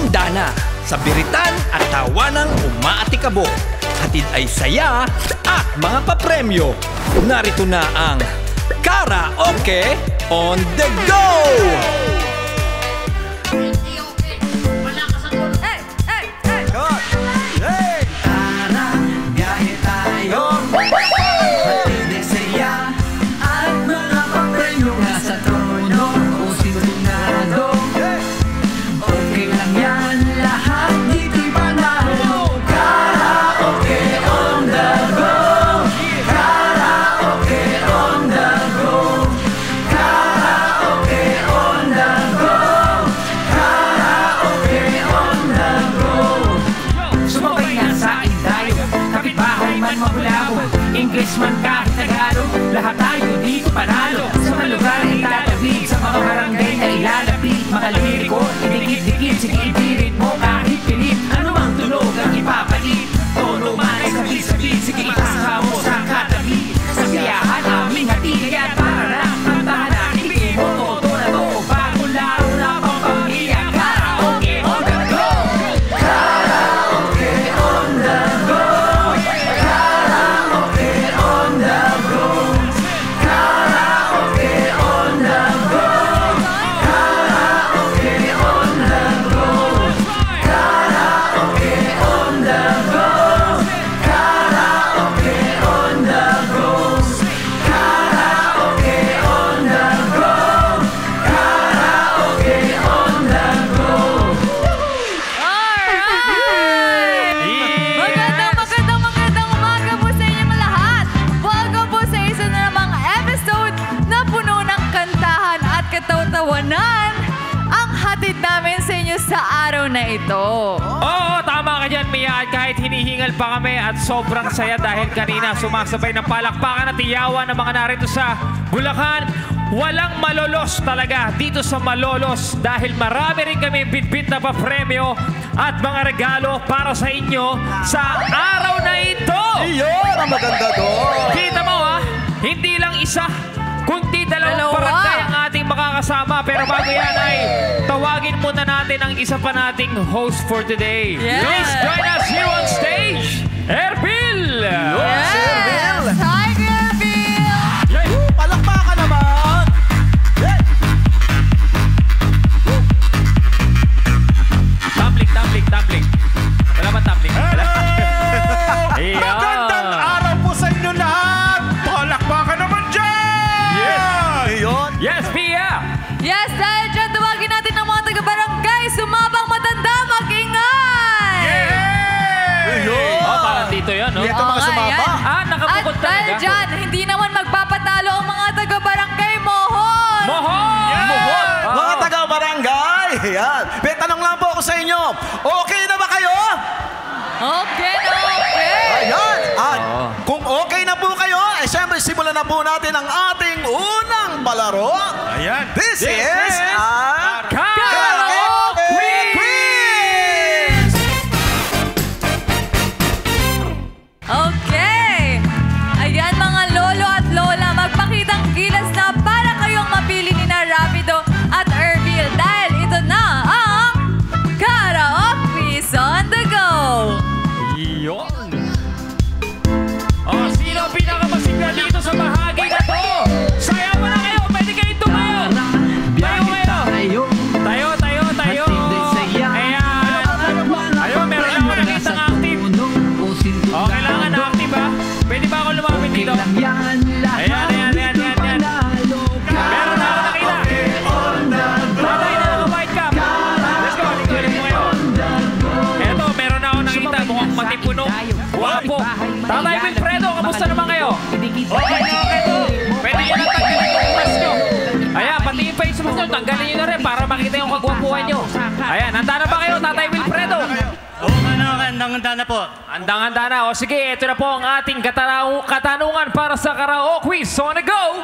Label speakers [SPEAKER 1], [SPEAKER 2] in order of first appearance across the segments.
[SPEAKER 1] Handa na sa biritan at tawanang umaatikabo. Hatid ay saya at mga papremyo. Narito na ang Karaoke on the Go!
[SPEAKER 2] English man kahit Tagalog, lahat tayo dito panalo. Sa mga lugar na itatawid, sa mga barangay na ilalapit. Mga liriko, idikit-dikit, sige ipirit mo kahit pilit. Ano mang tunog ang ipapalit, tono man ay sabi-sabi, sige ipasa mo sa katabi. Sa siyahan aming hati, kaya para na kantahan na ibigay mo todo na to. Bago laro na pampamilya, karaoke on the go! Karaoke on the go!
[SPEAKER 3] Ang hatid namin sa inyo sa araw na ito.
[SPEAKER 2] Oo, tama ka dyan, Mia. Kahit hinihingal pa kami at sobrang saya dahil kanina sumasabay ng palakpakan at iyawan ng mga narito sa Bulacan. Walang malolos talaga dito sa Malolos dahil marami rin kami bitbit na papremyo at mga regalo para sa inyo sa araw na ito.
[SPEAKER 1] Iyon ang maganda doon.
[SPEAKER 2] Kita mo ha, hindi lang isa, kundi dalawang barangay ang ating makakasama. Pero bago yan ay tawagin muna natin ang isa pa nating host for today.
[SPEAKER 3] Yes.
[SPEAKER 2] Please join us here on stage, Erbil!
[SPEAKER 3] Yes! Hi, Erbil!
[SPEAKER 1] Palakpakan naman!
[SPEAKER 2] Tumbling. Wala ba tumbling? Wala.
[SPEAKER 1] Magandang araw po sa inyo lahat! Palakpakan naman dyan!
[SPEAKER 2] Yes, Pia!
[SPEAKER 3] Yes, dahil dyan, tawagin natin ang mga taga-barangay. Sumabang matanda, mag-ingay!
[SPEAKER 2] Oh, parang dito yan, no?
[SPEAKER 1] Ito mga sumaba.
[SPEAKER 2] Ah, nakabukod
[SPEAKER 3] at dahil
[SPEAKER 2] talaga.
[SPEAKER 3] dyan, hindi naman magpapatalo ang mga taga-barangay Mohon!
[SPEAKER 2] Mohon!
[SPEAKER 1] Mga taga-barangay! Yan. May tanong lang po ako sa inyo. Okay na ba kayo?
[SPEAKER 3] Okay na okay!
[SPEAKER 1] Ayan. At kung okay na po kayo, siyempre simulan na po natin ang ating unang palaro. Ayan. This is ang
[SPEAKER 2] Karaoke
[SPEAKER 1] Quiz!
[SPEAKER 3] Okay! Ayan mga lolo at lola, magpakitang gilas na para kayong mapili ni na Rapido at Erbil dahil ito na ang Karaoke Quiz on the Go!
[SPEAKER 2] Iyon. Oh, sino pinakamasigla dito sa bahagi na to? Sayaw mo na kayo! Pwede kayo tumayo! Tayo! Ayan! Ayun, meron ako nakitang active. Oh, kailangan active ha? Pwede ba ako lumapit dito? Ayan. Meron na ako nakita. Tatay na naka-white cap. Let's go, tingnan mo ngayon. Eto, meron na ako nakita. Mukhang matipuno. Wapo. Tatay Wilfredo, kamusta naman kayo? Okay po. Pwede nyo na tanggalin yung mask nyo. Ayan, pati yung face mask nyo, tanggalin nyo na rin para makita yung kagwapuhan nyo. Ayan, handa na ba kayo, Tatay Wilfredo?
[SPEAKER 4] Oo, handang-handa na po.
[SPEAKER 2] Handang-handa na. O sige, ito na po ang ating katanungan para sa Karaoke Quiz on the Go.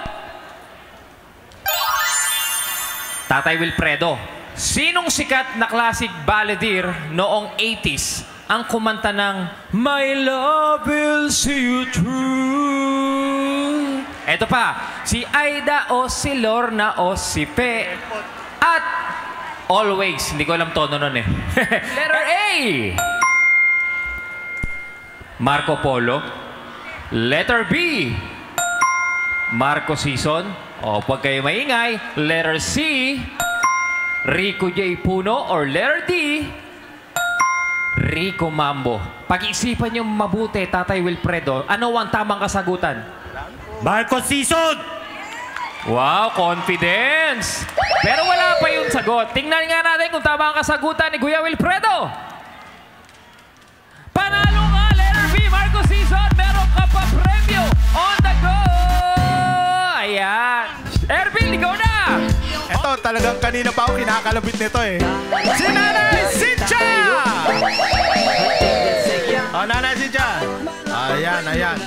[SPEAKER 2] Tatay Wilfredo, sinong sikat na classic balladeer noong 80s ang kumanta ng My Love Will See You Through? Eto pa, si Aida o si Lorna o si Pe. At
[SPEAKER 5] Always. Hindi ko alam tono nun eh. Letter A. Marco Polo. Letter B. Marco Sison. O, pag kayo maingay. Letter C. Rico J. Puno. Or letter D. Rico Mambo. Pag-isipan niyo mabuti, Tatay Wilfredo. Ano ang tamang kasagutan?
[SPEAKER 4] Marco Sison!
[SPEAKER 5] Wow, confidence! Pero wala pa yung sagot. Tingnan nga natin kung tama ang kasagutan ni Kuya Wilfredo. Panalo ka, letter B, Marco Sison. Meron ka pa premyo on the go! Ayan. Erbil, ikaw na!
[SPEAKER 6] Ito, talagang kanina pa ako kinakalabit nito eh. Si Nanay Cynthia! Oh, Nanay Cynthia. Ayan.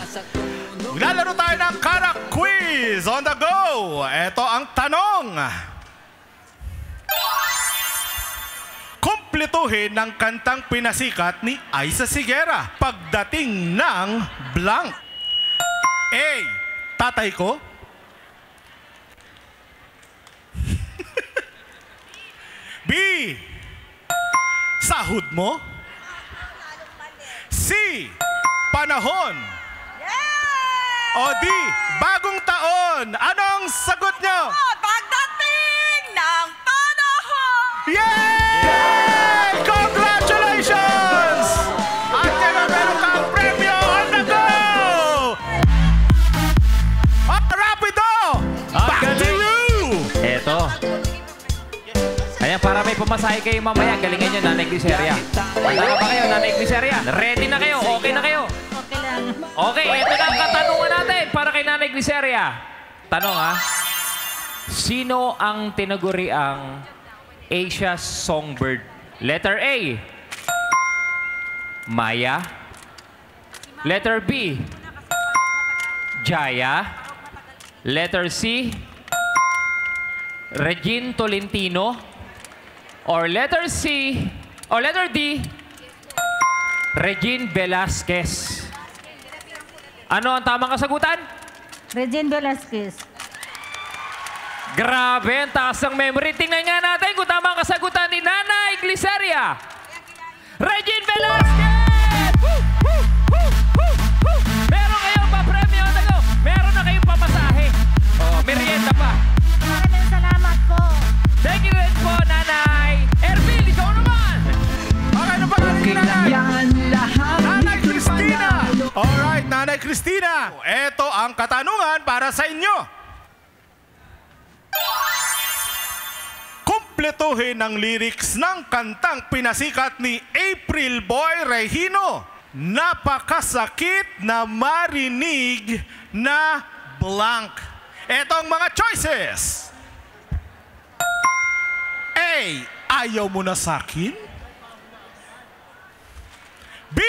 [SPEAKER 6] Maglalaro tayo ng Kara Quiz on the go. Ito ang tanong. Kumpletuhin ng kantang pinasikat ni Aiza Sigera pagdating ng blank. A. Tatay ko. B. Sahod mo. C. Panahon. O D. Bagong taon. Anong sagot nyo?
[SPEAKER 3] Pagdating ng panahon!
[SPEAKER 6] Yay! Congratulations! At meron kang premyo on the go! Rapido! Back to you!
[SPEAKER 5] Eto. Ayan, para may pumasahe kayo mamaya, galingan nyo, Nanay Gliceria. Handa na ba kayo, Nanay Gliceria? Ready na kayo? Okay na kayo?
[SPEAKER 3] Okay lang.
[SPEAKER 5] Okay, ito na ang katanungan natin para kay Nanay Gliceria. Tanong ha, sino ang tinaguriang Asia Songbird? Letter A, Maya. Letter B, Jaya. Letter C, Regine Tolentino. Or letter C, or letter D, Regine Velasquez. Ano ang tamang kasagutan?
[SPEAKER 7] Regine Velasquez.
[SPEAKER 5] Grabe, ang taas ng memory. Tingnan nga natin kung tamang kasagutan ni Nanay Gliceria. Regine Velasquez! Woo! Woo! Woo! Woo! Woo! Meron kayong pa-premyo. Meron na kayong pamasahe. Oh, merienda pa.
[SPEAKER 7] Maraming salamat po.
[SPEAKER 5] Thank you rin po, Nanay. Erbil, ikaw naman.
[SPEAKER 6] Okay, ano pangalan ni Nanay?
[SPEAKER 2] Yan lahat.
[SPEAKER 6] Nanay Cristina! Alright, Nanay Cristina. Ito ang katanungan para sa inyo. Kumpletuhin ang lyrics ng kantang pinasikat ni April Boy Regino. Napakasakit na marinig na blank. Ito ang mga choices. A. Ayaw mo na sa'kin? B.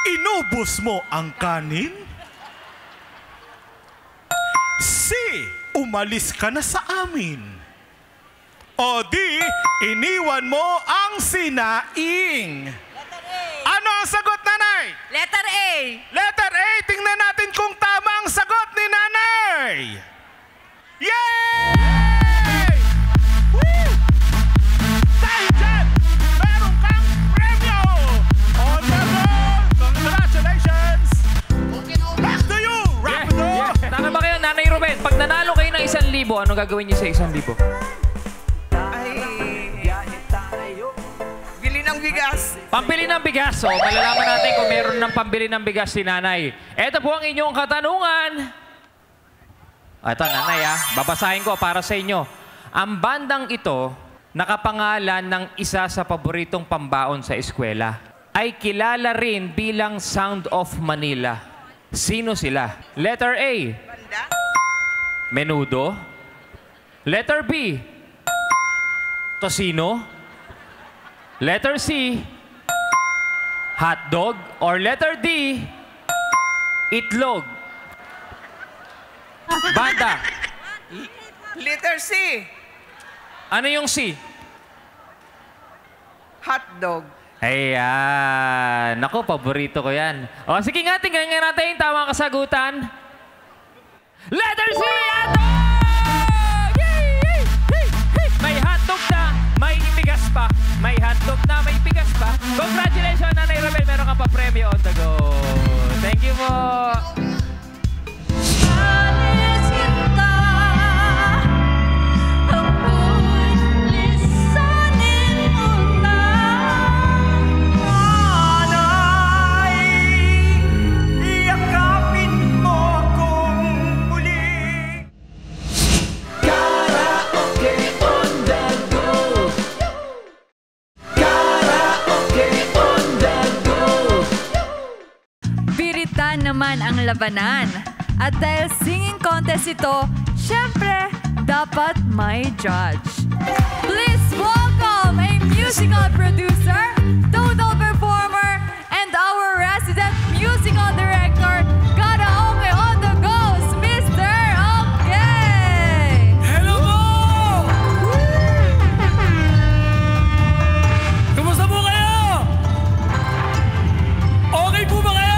[SPEAKER 6] Inubos mo ang kanin? C. Umalis ka na sa amin? O D. Iniwan mo ang sinaing? Ano ang sagot, Nanay?
[SPEAKER 3] Letter A.
[SPEAKER 6] Letter A. Tingnan natin kung tama ang sagot ni Nanay. Yay! Woo! Dahil dyan, meron kang premyo! On the road! Congratulations! Back to you, Rapido!
[SPEAKER 5] Tama ba kayo, Nanay Ruben? Pag nanalo kayo ng 1,000, ano gagawin niyo sa 1,000?
[SPEAKER 8] Bili ng bigas.
[SPEAKER 5] Pambili ng bigas. So, malalaman natin kung meron ng pambili ng bigas si Nanay. Ito po ang inyong katanungan. Ito, Nanay, babasahin ko para sa inyo. Ang bandang ito, nakapangalan ng isa sa paboritong pambaon sa eskwela, ay kilala rin bilang Sound of Manila. Sino sila? Letter A, Menudo. Letter B, Tosino. Letter C, hotdog. Or letter D, itlog. Banda.
[SPEAKER 8] Letter C.
[SPEAKER 5] Ano yung C?
[SPEAKER 8] Hotdog.
[SPEAKER 5] Ayan. Naku, paborito ko yan. O, sige nga, tingnan nga natin yung tamang kasagutan. Letter C, hotdog! Yay! Yay! Hey! Hey! May hotdog na, may papremyo on the go. Thank you po.
[SPEAKER 3] Naman ang labanan. At dahil singing contest ito, syempre, dapat may judge. Please welcome a musical producer, total performer, and our resident musical director, Karaoke on the Goes, Mr. Okay!
[SPEAKER 9] Hello po! Kumusta po kayo? Okay po ba kayo?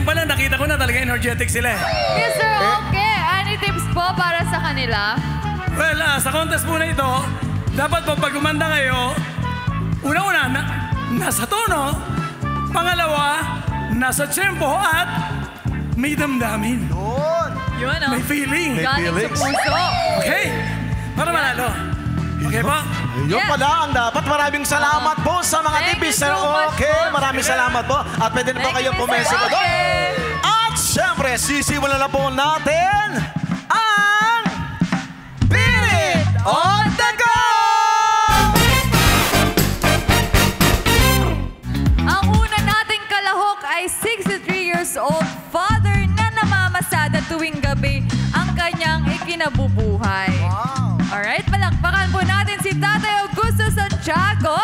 [SPEAKER 9] Pala, nakita ko na talaga energetic sila.
[SPEAKER 3] Mr. Okay, any tips po para sa kanila?
[SPEAKER 9] Well, sa contest po na ito, dapat po pag umanda kayo, una-una, nasa tono, pangalawa, nasa tempo at may damdamin.
[SPEAKER 3] Yun, oh.
[SPEAKER 9] May feeling.
[SPEAKER 3] Galing sa puso.
[SPEAKER 9] Okay? Para manalo. Okay po?
[SPEAKER 10] Yun pala ang dapat. Maraming salamat po sa mga
[SPEAKER 3] Thank
[SPEAKER 10] tipis.
[SPEAKER 3] you so much
[SPEAKER 10] Okay,
[SPEAKER 3] po.
[SPEAKER 10] maraming salamat po. At pwede na po
[SPEAKER 3] Thank you,
[SPEAKER 10] kayong
[SPEAKER 3] Mr.
[SPEAKER 10] pumeso po doon.
[SPEAKER 3] Okay.
[SPEAKER 10] At syempre, sisimulan na po natin ang Pilit on the Go!
[SPEAKER 3] Ang una nating kalahok ay 63 years old father na namamasada tuwing gabi ang kanyang ikinabubuhay.
[SPEAKER 10] Wow!
[SPEAKER 3] Alright, palakpakan po natin si Tatay Augusto Santiago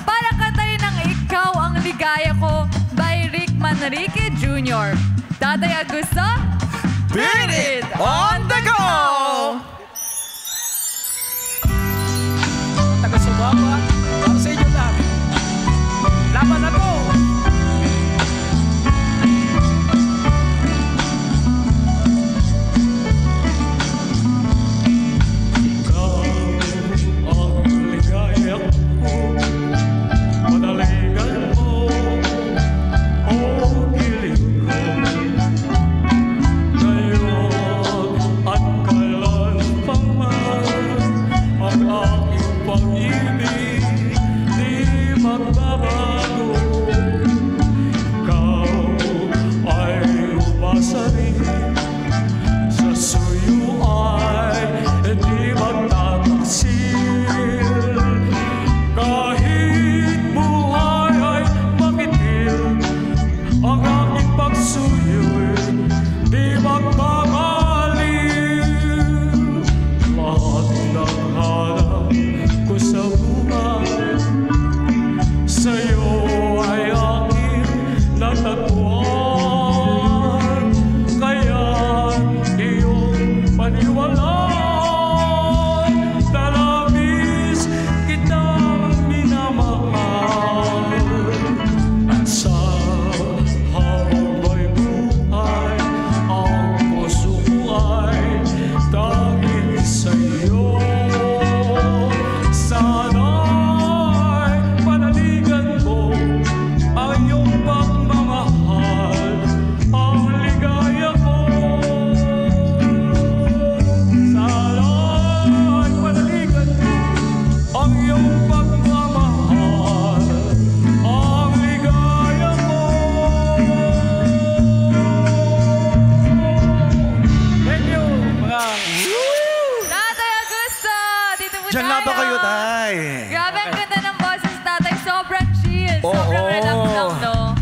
[SPEAKER 3] para kantayin ang Ikaw ang Ligaya Ko by Rick Manrique Jr. Tatay Augusto,
[SPEAKER 10] Pilit on the Go!
[SPEAKER 1] Taga-Sumaba, para sa inyo lang. Laban na to!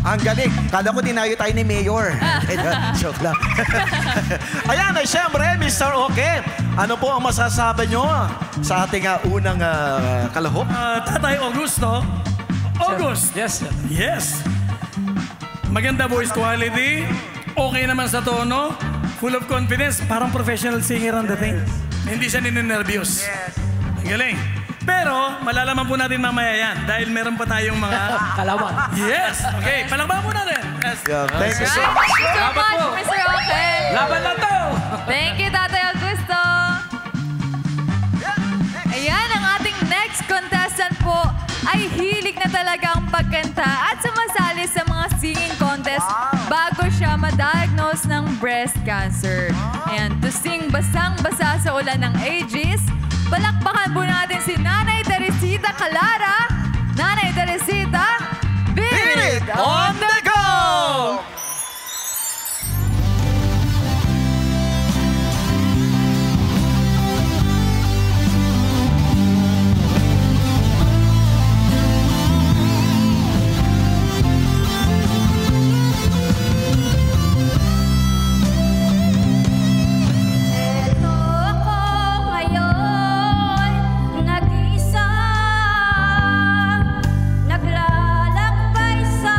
[SPEAKER 10] Ang galing. Kala ko dinayo tayo ni Mayor. Joke lang. Ayan, ay syempre, Mr. Okay. Ano po ang masasabi nyo sa ating unang kalahok?
[SPEAKER 9] Tatay Augusto. August.
[SPEAKER 5] Yes, sir.
[SPEAKER 9] Yes. Maganda voice quality. Okay naman sa tono. Full of confidence. Parang professional singer ang dating. Hindi siya ninenervyos. Yes. Galing. Pero, malalaman po natin mamaya yan dahil meron pa tayong mga...
[SPEAKER 5] Kalawan.
[SPEAKER 9] Yes! Okay, palakpakan po natin. Yes.
[SPEAKER 10] Yeah, thank you so
[SPEAKER 3] Thank
[SPEAKER 10] much.
[SPEAKER 3] you so much, Mr. Okay.
[SPEAKER 5] Laban na to!
[SPEAKER 3] Thank you, Tatay Augusto. Ayan, ang ating next contestant po ay hilig talaga ang pagkanta at sumasali sa mga singing contest bago siya ma-diagnose ng breast cancer. And to sing basang-basa sa ulan ng ages, palakpakan po natin si Nanay Teresita Calara. Nanay Teresita, Beat It on the Go!
[SPEAKER 7] Naglalakbay sa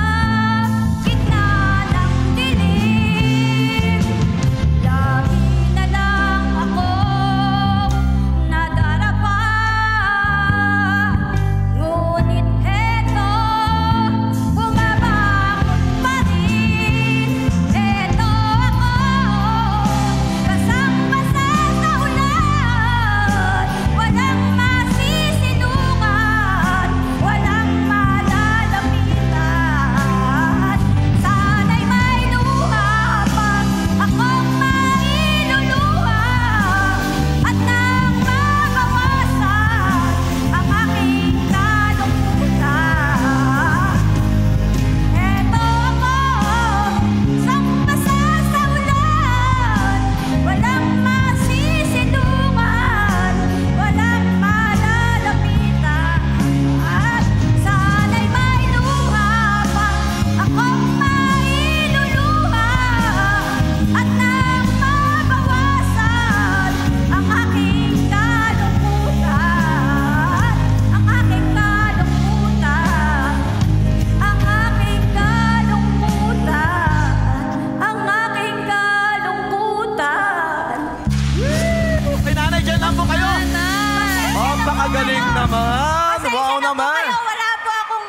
[SPEAKER 10] Napakagaling naman. Wow naman.
[SPEAKER 7] Wala po akong,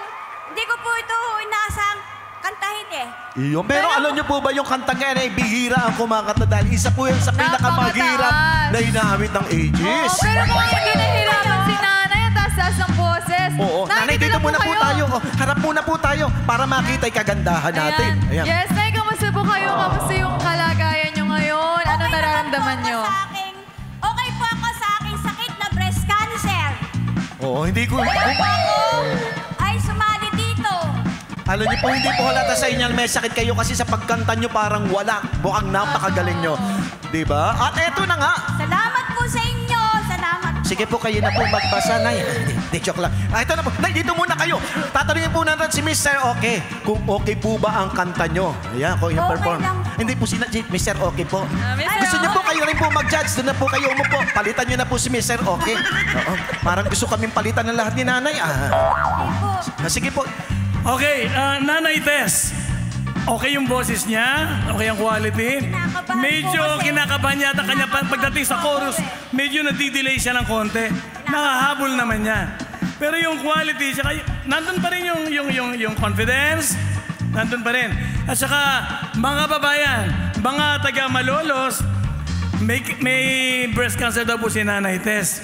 [SPEAKER 7] hindi ko po ito inaasang kantahin eh.
[SPEAKER 10] Iyo, pero alam niyo po ba yung kantang yan ay bihira ang kumakanta dahil isa po yan sa pinakamahirap na hinamit ng ages.
[SPEAKER 3] Oo, pero kung hindi nahirapan si nanay at taas ng boses.
[SPEAKER 10] Oo, nanay, dito muna po tayo. Oh, harap muna po tayo para makita yung kagandahan natin. Ayan.
[SPEAKER 3] Yes, nay, kamusta po kayo? Kamusta yung kalagayan nyo ngayon? Ano nararamdaman nyo?
[SPEAKER 7] Okay po ako sa aking sakit na breast cancer.
[SPEAKER 10] Oo, hindi ko...
[SPEAKER 7] Ay sumali dito.
[SPEAKER 10] Alam niyo po, hindi po halata sa inyo may sakit kayo kasi sa pagkanta niyo parang wala. Mukhang napakagaling niyo. Diba? At eto na nga.
[SPEAKER 7] Salamat po sa inyo. Salamat po.
[SPEAKER 10] Sige po, kayo na po magbasa, Nay. Hindi, joke lang. Ito na po. Nay, dito muna kayo. Tatanungin po natin si Mr. Okay. Kung okay po ba ang kanta nyo. Ayan, kung yung
[SPEAKER 7] Okay
[SPEAKER 10] perform.
[SPEAKER 7] lang.
[SPEAKER 10] Hindi po si Mr. Okay po.
[SPEAKER 3] Mr.
[SPEAKER 10] Gusto niyo po
[SPEAKER 3] Okay.
[SPEAKER 10] kayo rin po mag-judge. Doon na po kayo umupo. Palitan niyo na po si Mr. Okay. Oo. Parang gusto kaming palitan ng lahat ni Nanay. Sige po.
[SPEAKER 9] Okay, Nanay Tess. Okay yung boses niya? Okay ang quality?
[SPEAKER 7] Kinakabahan
[SPEAKER 9] Medyo
[SPEAKER 7] po kasi.
[SPEAKER 9] kinakabahan yata kanya pagdating sa chorus. Medyo nadidelay siya ng konti. Nakahabol naman niya. Pero yung quality, saka nandun pa rin yung confidence. Nandun pa rin. At saka, mga babayan, mga taga Malolos, may breast cancer daw po si Nanay Tess.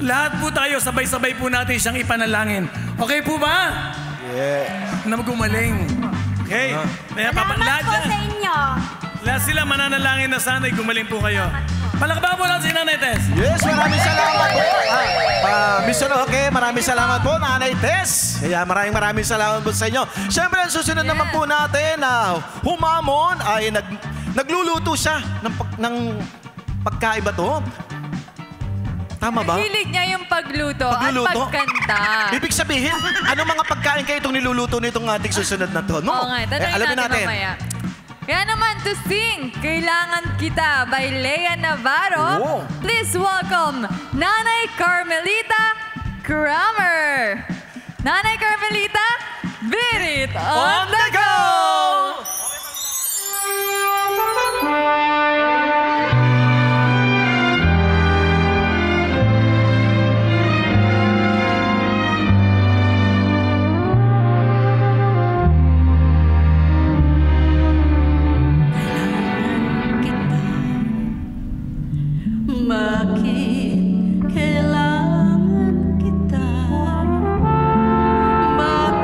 [SPEAKER 9] Lahat po tayo, sabay-sabay po natin siyang ipanalangin. Okay po ba?
[SPEAKER 10] Yeah.
[SPEAKER 9] Na gumaling. Okay. Kaya
[SPEAKER 7] Salamat po sa inyo.
[SPEAKER 9] lahat sila mananalangin na sana'y gumaling po kayo. Palakpakan po natin si Nanay Tess.
[SPEAKER 10] Yes, maraming salamat po. Mr. Okay, maraming salamat po, Nanay Tess. Kaya maraming salamat po sa inyo. Siyempre, ang susunod naman po natin na humamon ay nagluluto siya ng pagkain ba to? Tama ba?
[SPEAKER 3] Hilig niya yung pagluto,
[SPEAKER 10] Pagluluto?
[SPEAKER 3] at pagkanta.
[SPEAKER 10] Ibig sabihin, ano mga pagkain kayo itong niluluto nitong ating susunod na to? No?
[SPEAKER 3] Oo nga, tanongin
[SPEAKER 10] alamin
[SPEAKER 3] natin mamaya. Kaya naman to sing, Kailangan Kita by Lea Navarro.
[SPEAKER 10] Oh.
[SPEAKER 3] Please welcome Nanay Carmelita Kramer. Nanay Carmelita, beat it on the go!
[SPEAKER 11] Bakit kailangan kita? Bakit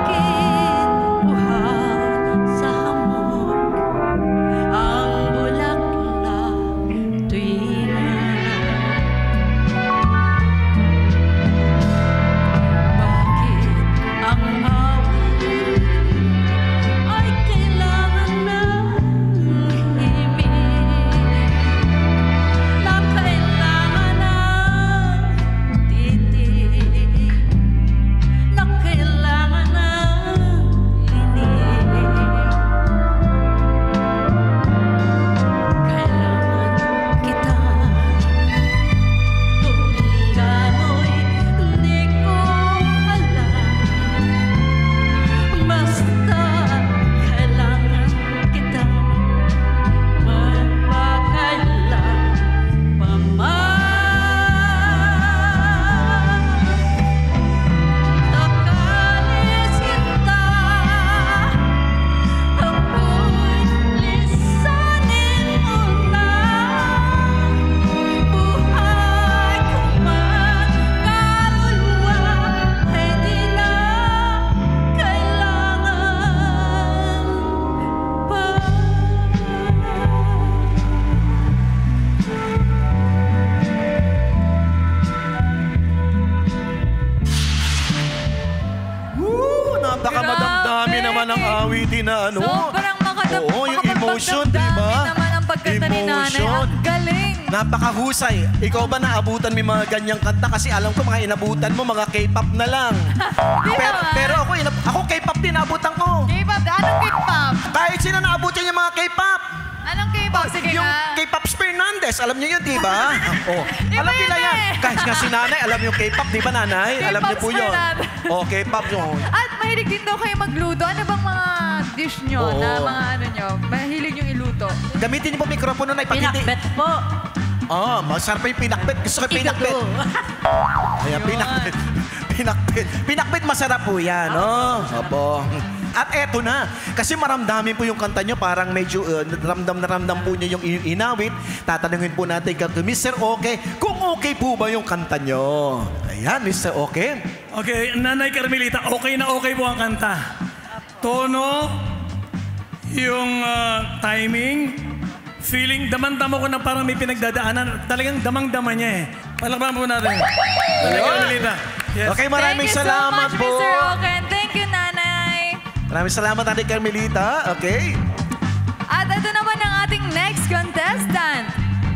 [SPEAKER 10] awitin na ano.
[SPEAKER 3] Sobrang
[SPEAKER 10] Oo, yung emotion, di ba?
[SPEAKER 3] naman ang pagkanta ni nanay.
[SPEAKER 10] Emotion.
[SPEAKER 3] Ang galing.
[SPEAKER 10] Napakahusay. Ikaw ba naabutan mo yung mga ganyang kanta? Kasi alam ko mga inabutan mo, mga K-pop na lang. pero ako K-pop din naabutan ko.
[SPEAKER 3] K-pop, anong K-pop?
[SPEAKER 10] Kahit sino naabutan yung mga K-pop.
[SPEAKER 3] Anong K-pop? Sige
[SPEAKER 10] Yung
[SPEAKER 3] nga.
[SPEAKER 10] K-pop Fernandez, alam niyo yun, di ba? Oh, alam nila yan. Kahit nga si nanay, alam niyo K-pop, di ba nanay? Alam niyo po yun.
[SPEAKER 3] Fernandez.
[SPEAKER 10] Oh, K-pop yun.
[SPEAKER 3] At mahilig din daw kayo magluto. Ano bang mga dish nyo
[SPEAKER 10] Oo.
[SPEAKER 3] na mga ano nyo? Mahilig yung iluto.
[SPEAKER 10] Gamitin niyo po mikropono na ipagindi.
[SPEAKER 7] Pinakbet po.
[SPEAKER 10] Oh, masarap pa yung pinakbet. Gusto ko yung pinakbet. Ayan, pinakbet. Pinakbet masarap po yan, no? Opo. At eto na, kasi maramdamin po yung kanta nyo, parang medyo ramdam na ramdam po nyo yung inawit. Tatanungin po natin kay Mr. Okay, kung okay po ba yung kanta nyo. Ayan, Mr. Okay.
[SPEAKER 9] Okay, Nanay Carmelita, okay na okay po ang kanta. Tono, yung timing, feeling, damang-dama ko na parang may pinagdadaanan. Talagang damang-dama niya eh. Palakpakan po natin. Nanay Carmelita. Yes.
[SPEAKER 10] Okay, maraming salamat
[SPEAKER 3] Thank
[SPEAKER 10] po.
[SPEAKER 3] you so much, Mr. Oken. Thank you, Nanay.
[SPEAKER 10] Maraming salamat, Nanay Carmelita. Okay.
[SPEAKER 3] At ito naman ang ating next contestant.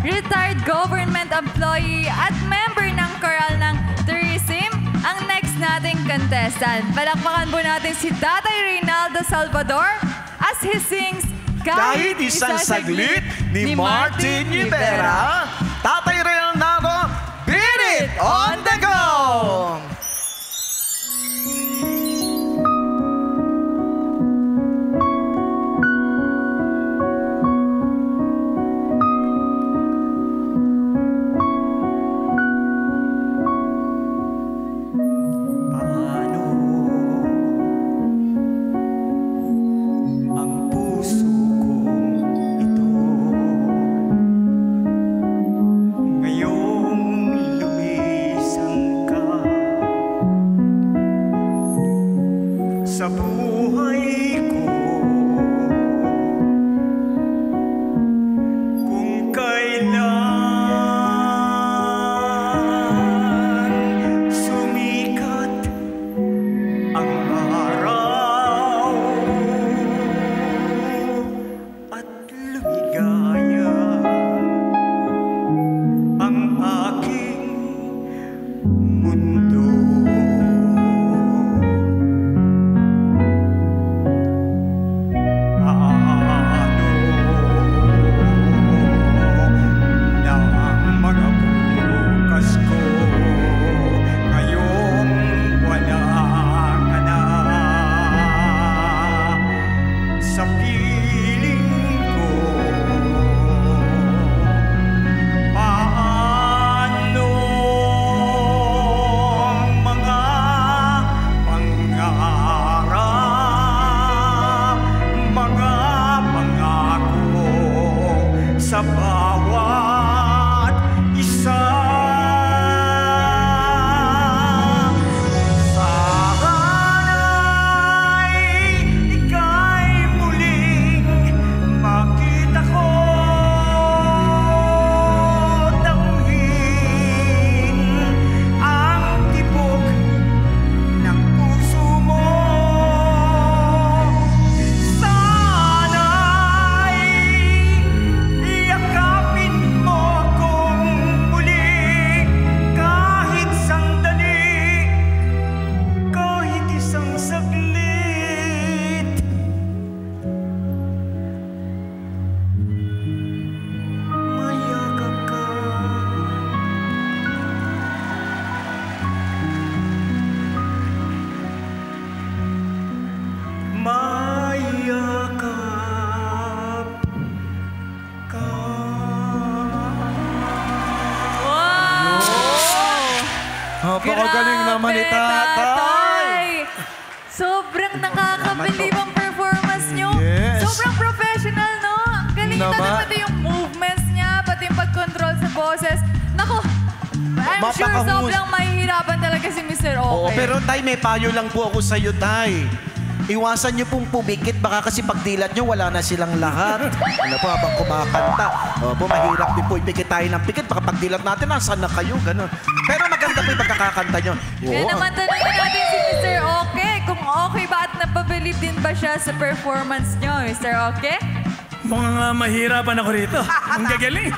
[SPEAKER 3] Retired government employee at member ng Coral ng Tourism. Ang next nating contestant. Palakpakan po natin si Tatay Reynaldo Salvador as he sings
[SPEAKER 10] Kahit isang saglit ni Martin Rivera. Tatay Reynaldo, beat it on the go!
[SPEAKER 11] Sa buhay ko, kung kailan sumikat ang araw at lumigaya ang aking mundo. Sa bawat isa, sana'y ika'y muling makita ko, damhin ang tibok ng puso mo. Yakapin mo akong muli, kahit sandali, kahit isang saglit. Mayakap ka. Mayakap ka.
[SPEAKER 10] Napakagaling naman ni Tatay.
[SPEAKER 3] Sobrang nakakabilib ang performance nyo.
[SPEAKER 10] Yes.
[SPEAKER 3] Sobrang professional, no? Ang galing niya
[SPEAKER 10] Naman.
[SPEAKER 3] pati yung movements niya, pati yung pag-control sa boses. Naku, I'm sure
[SPEAKER 10] Mapakahus-
[SPEAKER 3] sobrang mahihirapan talaga si Mr. Okay.
[SPEAKER 10] Oo, pero Tay, may payo lang po ako sa iyo, Tay. Iwasan niyo pong pumikit, baka kasi pagdilat niyo, wala na silang lahat. Ano po, habang kumakanta. Opo, mahirap din po ipikit tayo ng pikit. Baka pagdilat natin, nasaan na kayo? Ganun. Pero maganda po yung pagkakakanta niyo.
[SPEAKER 3] Kaya naman tanongin natin si Mr. Okay kung okay ba at napabilib din ba siya sa performance nyo, Mr. Okay?
[SPEAKER 9] Mukhang mahirapan ako rito. Ang gagaling.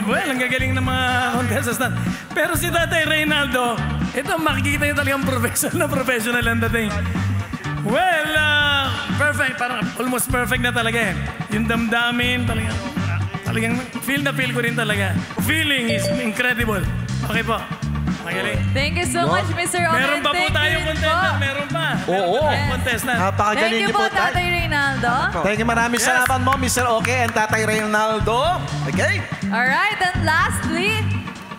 [SPEAKER 9] Well, ang gagaling ng mga contestants. Pero si Tatay Reynaldo, ito makikita niyo talagang professional ang dating. Well, perfect. Parang almost perfect na talaga eh. Yung damdamin, talagang feel na feel ko rin talaga. Feeling is incredible. Okay po. Magaling.
[SPEAKER 3] Thank you so much, Mr. Okay.
[SPEAKER 9] Meron pa po tayong contestant. Meron pa.
[SPEAKER 10] Oo.
[SPEAKER 9] Contestant.
[SPEAKER 10] Napakagaling
[SPEAKER 3] Thank you
[SPEAKER 10] niyo
[SPEAKER 3] po,
[SPEAKER 10] po, Tay.
[SPEAKER 3] Tatay Reynaldo.
[SPEAKER 10] Thank you, maraming salamat mo, Mr. Okay and Tatay Reynaldo. Okay?
[SPEAKER 3] Alright, and lastly,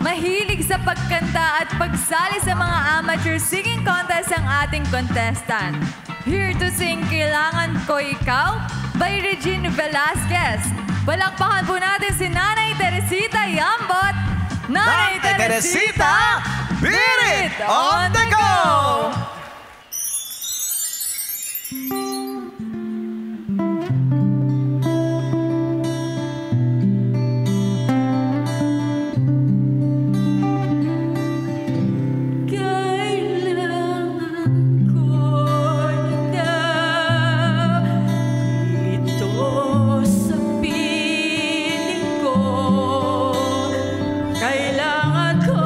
[SPEAKER 3] mahilig sa pagkanta at pagsali sa mga amateur singing contest ang ating contestant. Here to sing Kailangan Ko Ikaw by Regine Velasquez. Palakpakan po natin si Nanay Teresita Yambot. Nanay Teresita, beat it on the go!
[SPEAKER 2] Kailangan ko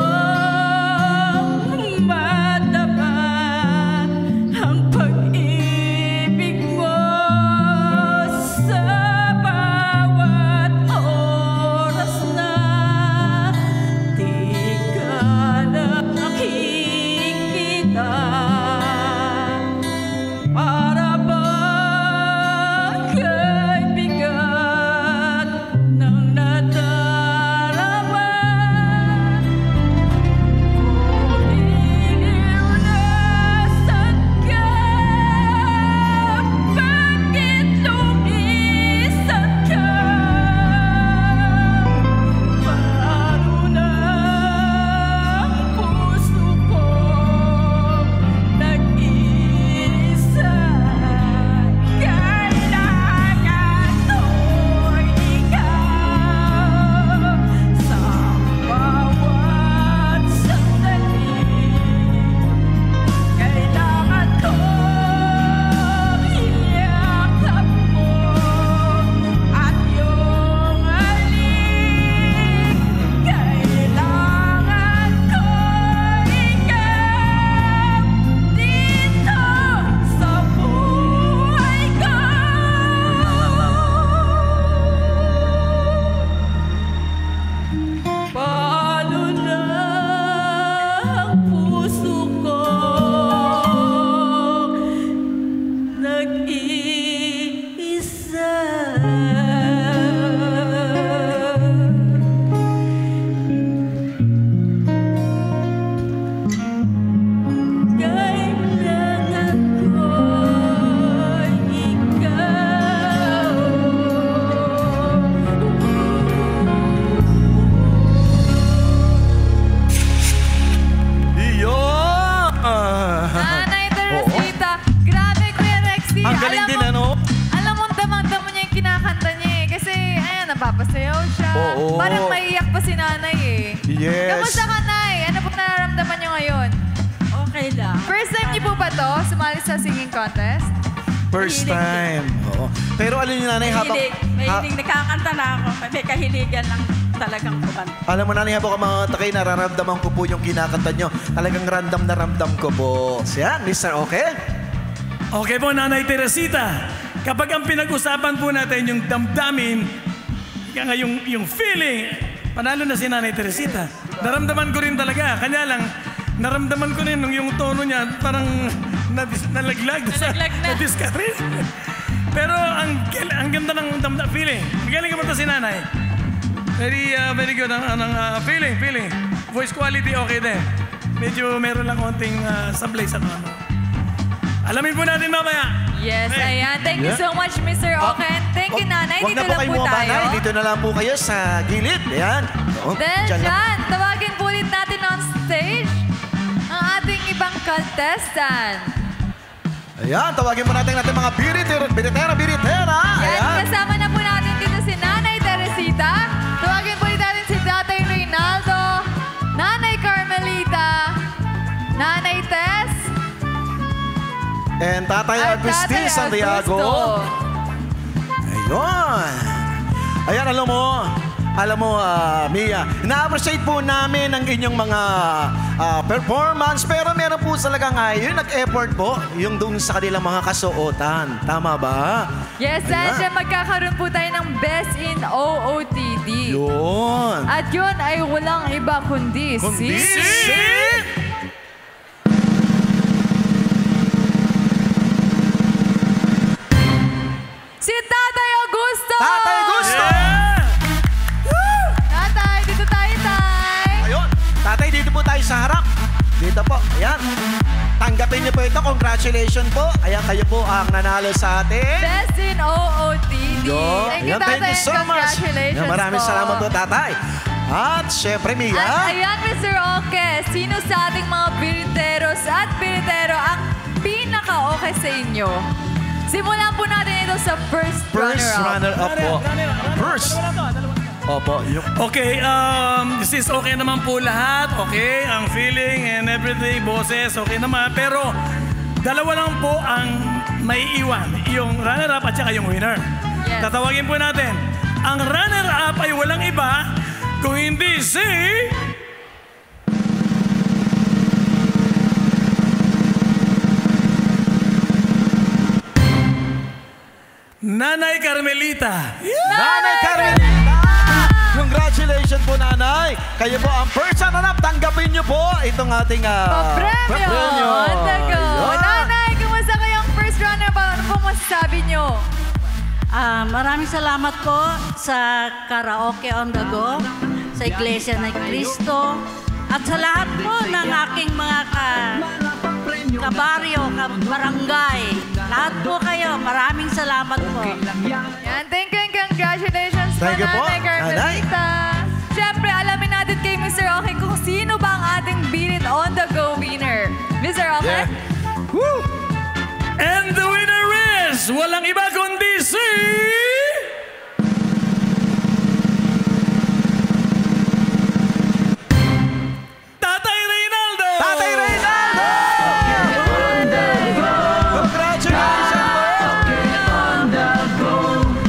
[SPEAKER 3] napapasayaw siya.
[SPEAKER 10] Oo.
[SPEAKER 3] Parang maiiyak pa si nanay eh.
[SPEAKER 10] Yes.
[SPEAKER 3] Kamusta ka, Nay? Ano po nararamdaman niyo ngayon?
[SPEAKER 7] Okay lang.
[SPEAKER 3] First time niyo po ba to sumali sa singing contest?
[SPEAKER 10] First time. Oo. Pero alam niyo, nanay, habang...
[SPEAKER 7] May hilig, nakakanta na ako. May kahiligan lang talagang kumanta.
[SPEAKER 10] Alam mo, nanay, habang mga takay, nararamdaman ko po yung kinakanta nyo. Talagang ramdam na ramdam ko po. Siya, Mr. Okay?
[SPEAKER 9] Okay po, Nanay Teresita. Kapag ang pinag-usapan po natin yung damdamin, yung feeling, panalo na si Nanay Teresita. Naramdaman ko rin talaga. Kanya lang, naramdaman ko rin yung tono niya, parang nalaglag sa na-discourage. Pero ang ganda ng feeling. Magaling ka ba si Nanay? Very good ang feeling. Voice quality okay din. Medyo meron lang konting sablay sa tono. Alamin po natin mamaya.
[SPEAKER 3] Yes, ayan. Thank you so much, Mr. Oken. Thank you, Nanay.
[SPEAKER 10] Huwag
[SPEAKER 3] Dito
[SPEAKER 10] na po
[SPEAKER 3] lang
[SPEAKER 10] kayo
[SPEAKER 3] po
[SPEAKER 10] bumaba,
[SPEAKER 3] tayo.
[SPEAKER 10] Nay. Dito na lang po kayo sa gilid. Ayan.
[SPEAKER 3] Then,
[SPEAKER 10] Diyan lang.
[SPEAKER 3] dyan, tawagin po ulit natin on stage ang ating ibang contestant.
[SPEAKER 10] Ayan, tawagin mo natin mga biritera.
[SPEAKER 3] Yan,
[SPEAKER 10] Ayan.
[SPEAKER 3] kasama na po natin dito si Nanay Teresita. Tawagin po ulit natin si Tatay Reynaldo, Nanay Carmelita, Nanay Tess,
[SPEAKER 10] And Tatay Agustin Santiago. Ayun. Ayan, alam mo, Mia, na-appreciate po namin ang inyong mga performance, pero meron po talaga ngayon nag-effort po yung dun sa kanilang mga kasuotan. Tama ba?
[SPEAKER 3] Yes, and magkakaroon po tayo ng Best in OOTD.
[SPEAKER 10] Yun.
[SPEAKER 3] At yun ay walang iba kundi si Tatay Augusto!
[SPEAKER 10] Tatay Augusto!
[SPEAKER 3] Tatay, dito tayo, Tay!
[SPEAKER 10] Ayun. Tatay, dito po tayo sa harap. Dito po. Ayan. Tanggapin niyo po ito. Congratulations po. Ayan, kayo po ang nanalo sa atin.
[SPEAKER 3] Best in OOTD. Thank you, Tatay.
[SPEAKER 10] Thank you so much.
[SPEAKER 3] Congratulations
[SPEAKER 10] Maraming
[SPEAKER 3] po.
[SPEAKER 10] salamat po, Tatay. At syempre, Mia.
[SPEAKER 3] At ayan, Mr. Oke, sino sa ating mga biliteros at bilitero ang pinaka-okay sa inyo? Simulan po natin ito sa first
[SPEAKER 10] runner-up po. First. Opo.
[SPEAKER 9] Okay, this is okay naman po lahat. Okay, ang feeling and everything, boses, okay naman. Pero dalawa lang po ang may iwan. Yung runner-up at saka yung winner.
[SPEAKER 3] Yes.
[SPEAKER 9] Tatawagin po natin. Ang runner-up ay walang iba kung hindi si... Nanay Carmelita.
[SPEAKER 10] Nanay Carmelita! Congratulations po, Nanay. Kayo po ang first runner-up. Tanggapin niyo po itong ating
[SPEAKER 3] papremyo. On the go. Nanay, kumusta kayong first runner-up? Ano po masasabi niyo?
[SPEAKER 12] Maraming salamat po sa Karaoke on the Go, sa Iglesia ni Cristo, at sa lahat po ng aking mga kabaryo, kabarangay. Lahat po kayo, maraming salamat po.
[SPEAKER 3] Yan, thank you and congratulations
[SPEAKER 10] Thank you po,
[SPEAKER 3] Nanay Carmelita. Siyempre, alamin natin kay Mr. Oke kung sino ba ang ating Beat It on the Go winner. Mr. Oke?
[SPEAKER 10] Yeah. Woo!
[SPEAKER 9] And the winner is walang iba kundi si... Tatay Reynaldo!
[SPEAKER 10] Tatay Reynaldo! Congratulations po!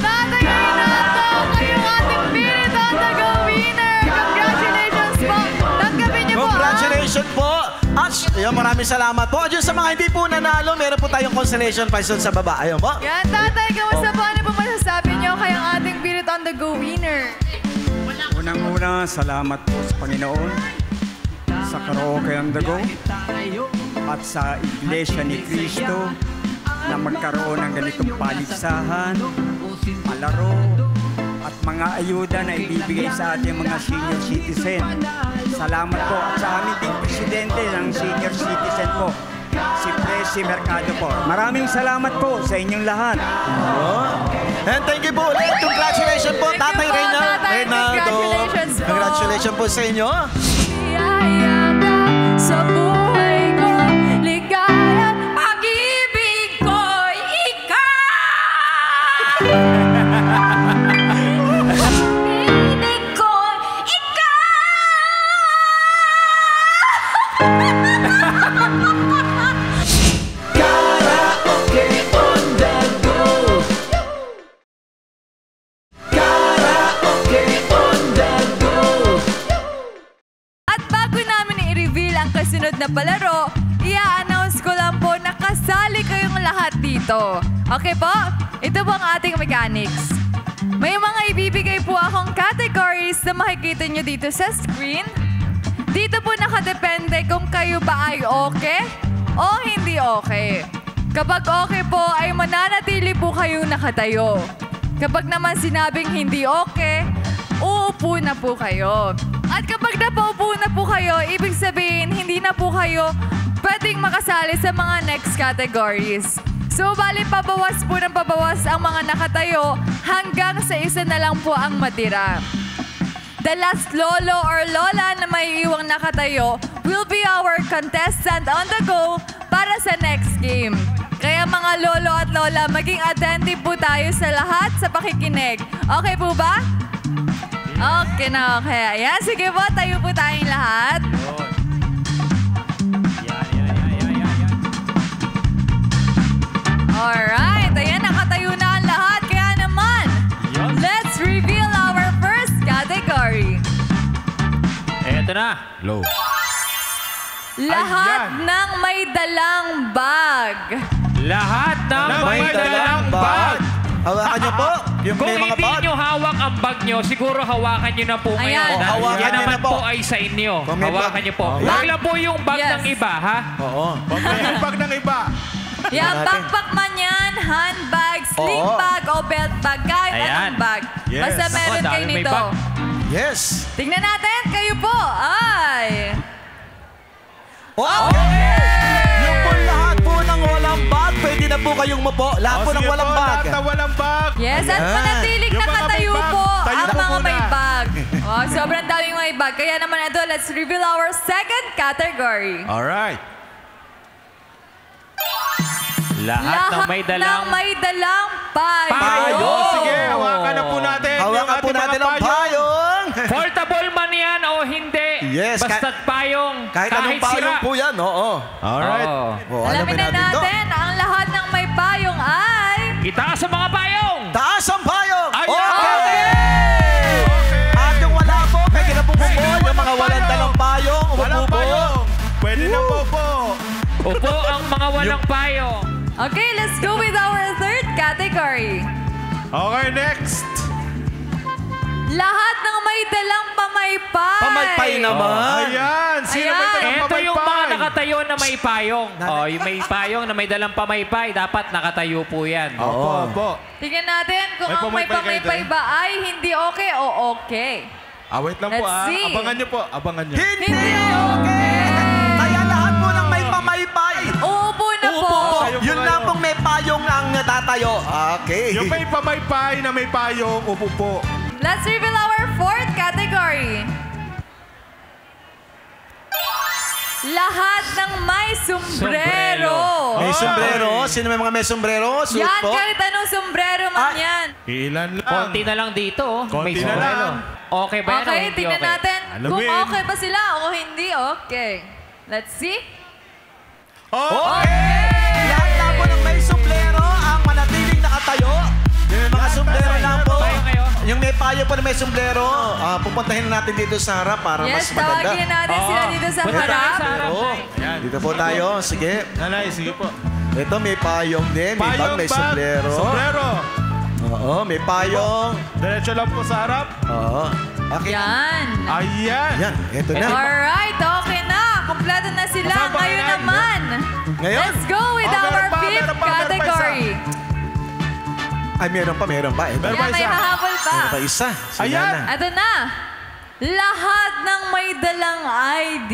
[SPEAKER 3] Tatay Reynaldo, kayo ang ating Beat It on the Go winner. Congratulations po. Tanggapin niyo po.
[SPEAKER 10] Congratulations po! At yun, maraming salamat po. At yun, sa mga hindi po nanalo, meron po tayong consolation prize sa baba. Ayun po.
[SPEAKER 3] Yan, Tatay, kamusta po? Ano po masasabi niyo kay ang ating Beat It on the Go winner?
[SPEAKER 11] Unang-una, salamat po sa Panginoon, sa Karaoke on the Go, at sa Iglesia ni Cristo na magkaroon ng ganitong paligsahan, palaro, at mga ayuda na ibibigay sa ating mga senior citizen. Salamat po. At sa aming ding presidente ng senior citizen po, si Presi Mercado po. Maraming salamat po sa inyong lahat.
[SPEAKER 10] And thank you po ulit. Congratulations po, Tatay Reynaldo. Congratulations po sa inyo.
[SPEAKER 3] Biyaya ka sa buhay ko, ligaya, pag-ibig ko'y ikaw. Pag-ibig ko'y ikaw.
[SPEAKER 2] Karaoke on the go. Karaoke on the go.
[SPEAKER 3] At bago namin i-reveal ang kasunod na palaro, i-announce ko lang po na kasali kayong lahat dito. Okay po? Ito po ang ating mechanics. May mga ibibigay po akong categories na makikita nyo dito sa screen. Dito po nakadepende kung kayo ba ay okay o hindi okay. Kapag okay po, ay mananatili po kayong nakatayo. Kapag naman sinabing hindi okay, uupo na po kayo. At kapag napaupo na po kayo, ibig sabihin, hindi na po kayo pwedeng makasali sa mga next categories. So, bali pabawas po ng pabawas ang mga nakatayo hanggang sa isa na lang po ang matira. The last lolo or lola na may iwang nakatayo will be our contestant on the go para sa next game. Kaya mga lolo at lola, maging attentive po tayo sa lahat sa pakikinig. Okay po ba? Okay na, okay. Ayan, sige po, tayo po tayong lahat.
[SPEAKER 6] Low.
[SPEAKER 3] Lahat ng may dalang bag.
[SPEAKER 5] Lahat ng may dalang bag.
[SPEAKER 10] Hawakan niyo po. Yung
[SPEAKER 5] Kung
[SPEAKER 10] may mga
[SPEAKER 5] hindi
[SPEAKER 10] bag.
[SPEAKER 5] nyo hawak ang bag nyo, siguro hawakan nyo na po
[SPEAKER 3] Ayan.
[SPEAKER 5] ngayon.
[SPEAKER 3] Oh,
[SPEAKER 5] Dahil
[SPEAKER 10] hawakan
[SPEAKER 5] yan
[SPEAKER 10] nyo
[SPEAKER 5] naman
[SPEAKER 10] na po.
[SPEAKER 5] po ay sa inyo.
[SPEAKER 10] Kung may
[SPEAKER 5] Hawakan
[SPEAKER 10] bag.
[SPEAKER 5] nyo po.
[SPEAKER 10] Oh.
[SPEAKER 5] Huwag lang po yung bag
[SPEAKER 3] Yes.
[SPEAKER 5] ng iba, ha?
[SPEAKER 10] Oo.
[SPEAKER 6] Huwag na yung bag ng iba.
[SPEAKER 3] Yan,
[SPEAKER 10] natin.
[SPEAKER 3] backpack man yan, handbag, sling
[SPEAKER 10] Oo.
[SPEAKER 3] bag o belt bag, kahit
[SPEAKER 5] Ayan.
[SPEAKER 3] anong bag.
[SPEAKER 6] Yes.
[SPEAKER 3] Basta meron
[SPEAKER 5] Ako,
[SPEAKER 3] kayo
[SPEAKER 5] dami may
[SPEAKER 3] nito.
[SPEAKER 5] bag.
[SPEAKER 10] Yes.
[SPEAKER 3] Tingnan natin, kayo po ay...
[SPEAKER 10] Okay! Yung po lahat po ng walang bag, pwede na po kayong mupo. Lahat po ng
[SPEAKER 6] sige
[SPEAKER 10] walang
[SPEAKER 6] po,
[SPEAKER 10] bag.
[SPEAKER 6] lahat na walang bag.
[SPEAKER 3] Yes, at
[SPEAKER 10] Ayan.
[SPEAKER 3] manatiling
[SPEAKER 6] Yung mga may
[SPEAKER 3] nakatayo
[SPEAKER 6] bag,
[SPEAKER 3] po
[SPEAKER 6] tayo
[SPEAKER 3] ang
[SPEAKER 6] po
[SPEAKER 3] mga
[SPEAKER 6] muna.
[SPEAKER 3] may bag. Oh, sobrang daming may bag. Kaya naman ito, let's reveal our second category.
[SPEAKER 6] Alright.
[SPEAKER 5] Lahat ng may dalang...
[SPEAKER 3] ng may dalang payo.
[SPEAKER 10] Payo.
[SPEAKER 6] Sige, hawakan na po natin.
[SPEAKER 10] Hawakan
[SPEAKER 6] yung
[SPEAKER 10] po
[SPEAKER 6] ating
[SPEAKER 10] natin
[SPEAKER 6] mga
[SPEAKER 10] ang payong.
[SPEAKER 5] Portable man yan o hindi.
[SPEAKER 10] Yes,
[SPEAKER 5] Basta't payong.
[SPEAKER 10] Kahit anong payong
[SPEAKER 5] sira.
[SPEAKER 10] po yan, oo.
[SPEAKER 6] Alright.
[SPEAKER 5] Oo.
[SPEAKER 10] Oh,
[SPEAKER 3] Alamin na
[SPEAKER 10] to.
[SPEAKER 3] natin, ang lahat ng may payong ay...
[SPEAKER 5] Itaas sa mga payong.
[SPEAKER 10] Taas ang payong!
[SPEAKER 6] Ayan.
[SPEAKER 10] Okay! At yung wala po, pwede na po po. Yung mga walang dalang payong,
[SPEAKER 6] Walang
[SPEAKER 10] umupo po.
[SPEAKER 6] payong. Pwede na po po.
[SPEAKER 5] Upo ang mga walang payong.
[SPEAKER 3] Okay, let's go with our third category.
[SPEAKER 6] Okay, next.
[SPEAKER 3] Lahat ng may dalang pamaypay.
[SPEAKER 10] Pamaypay naman.
[SPEAKER 6] Ayan. Sino may
[SPEAKER 3] Ayan.
[SPEAKER 6] dalang
[SPEAKER 5] Ito yung mga
[SPEAKER 6] pamaypay?
[SPEAKER 5] nakatayo na may payong. Oh, yung may payong na may dalang pamaypay, dapat nakatayo po yan.
[SPEAKER 6] Opo, opo.
[SPEAKER 3] Tingnan natin kung
[SPEAKER 6] May
[SPEAKER 3] ang may
[SPEAKER 6] pamaypay kayo
[SPEAKER 3] pamaypay
[SPEAKER 6] doon?
[SPEAKER 3] ba ay hindi okay o okay.
[SPEAKER 6] Wait lang po
[SPEAKER 3] Let's see.
[SPEAKER 6] Abangan nyo po. Abangan nyo.
[SPEAKER 10] Hindi okay! Kaya lahat po ng may pamaypay.
[SPEAKER 3] Uupo na po.
[SPEAKER 6] Tayo po
[SPEAKER 10] Yun
[SPEAKER 6] kayo.
[SPEAKER 10] lang pong may payong ang tatayo. Okay.
[SPEAKER 6] Yung may pamaypay na may payong, upo po.
[SPEAKER 3] Let's reveal our fourth category. Lahat ng may sombrero.
[SPEAKER 10] May sombrero. Sino may mga may sombrero? Suit
[SPEAKER 3] Yan,
[SPEAKER 10] po.
[SPEAKER 3] kahit anong sombrero man yan.
[SPEAKER 6] Ilan lang.
[SPEAKER 5] Konti na lang dito. Oh.
[SPEAKER 6] Konti
[SPEAKER 5] May
[SPEAKER 6] na
[SPEAKER 5] sombrero.
[SPEAKER 6] lang.
[SPEAKER 5] Okay ba yan o
[SPEAKER 3] Okay,
[SPEAKER 5] hindi
[SPEAKER 3] tingnan
[SPEAKER 5] okay?
[SPEAKER 3] natin kung
[SPEAKER 6] Alamin.
[SPEAKER 3] okay ba sila o hindi okay. Let's see.
[SPEAKER 10] Okay! Lahat na po ng may sombrero ang manatiling nakatayo. Yung may mga sombrero lang po.
[SPEAKER 5] Tayo kayo.
[SPEAKER 10] Yung may payo po na may sombrero, pupuntahin natin dito sa harap para
[SPEAKER 3] Yes,
[SPEAKER 10] mas maganda.
[SPEAKER 3] tawagin natin sila dito sa
[SPEAKER 5] Punta tayo
[SPEAKER 3] harap.
[SPEAKER 5] sa harap.
[SPEAKER 10] Sombrero. Dito po tayo. Sige.
[SPEAKER 6] Nanay, sige po.
[SPEAKER 10] Ito may payong din. May bag, may sombrero.
[SPEAKER 6] Sombrero.
[SPEAKER 10] Oo, may payong.
[SPEAKER 6] Diretso lang po sa harap.
[SPEAKER 10] Oo. Okay.
[SPEAKER 3] Yan.
[SPEAKER 6] Ayan.
[SPEAKER 10] Yan, ito na.
[SPEAKER 3] Alright, okay na. Kompleto na sila.
[SPEAKER 6] Saan ba
[SPEAKER 3] Ngayon
[SPEAKER 6] yan?
[SPEAKER 3] naman,
[SPEAKER 10] Ngayon?
[SPEAKER 3] let's go with
[SPEAKER 6] Oh,
[SPEAKER 3] our
[SPEAKER 6] meron pa,
[SPEAKER 3] fifth
[SPEAKER 6] meron pa, meron pa
[SPEAKER 3] category.
[SPEAKER 10] Ay, meron pa. Ito.
[SPEAKER 6] Meron
[SPEAKER 3] Ayan, may
[SPEAKER 6] isa.
[SPEAKER 3] hahabol pa.
[SPEAKER 10] Meron pa isa. Sila
[SPEAKER 6] Ayan.
[SPEAKER 10] na.
[SPEAKER 3] Ito na. Lahat ng may dalang ID.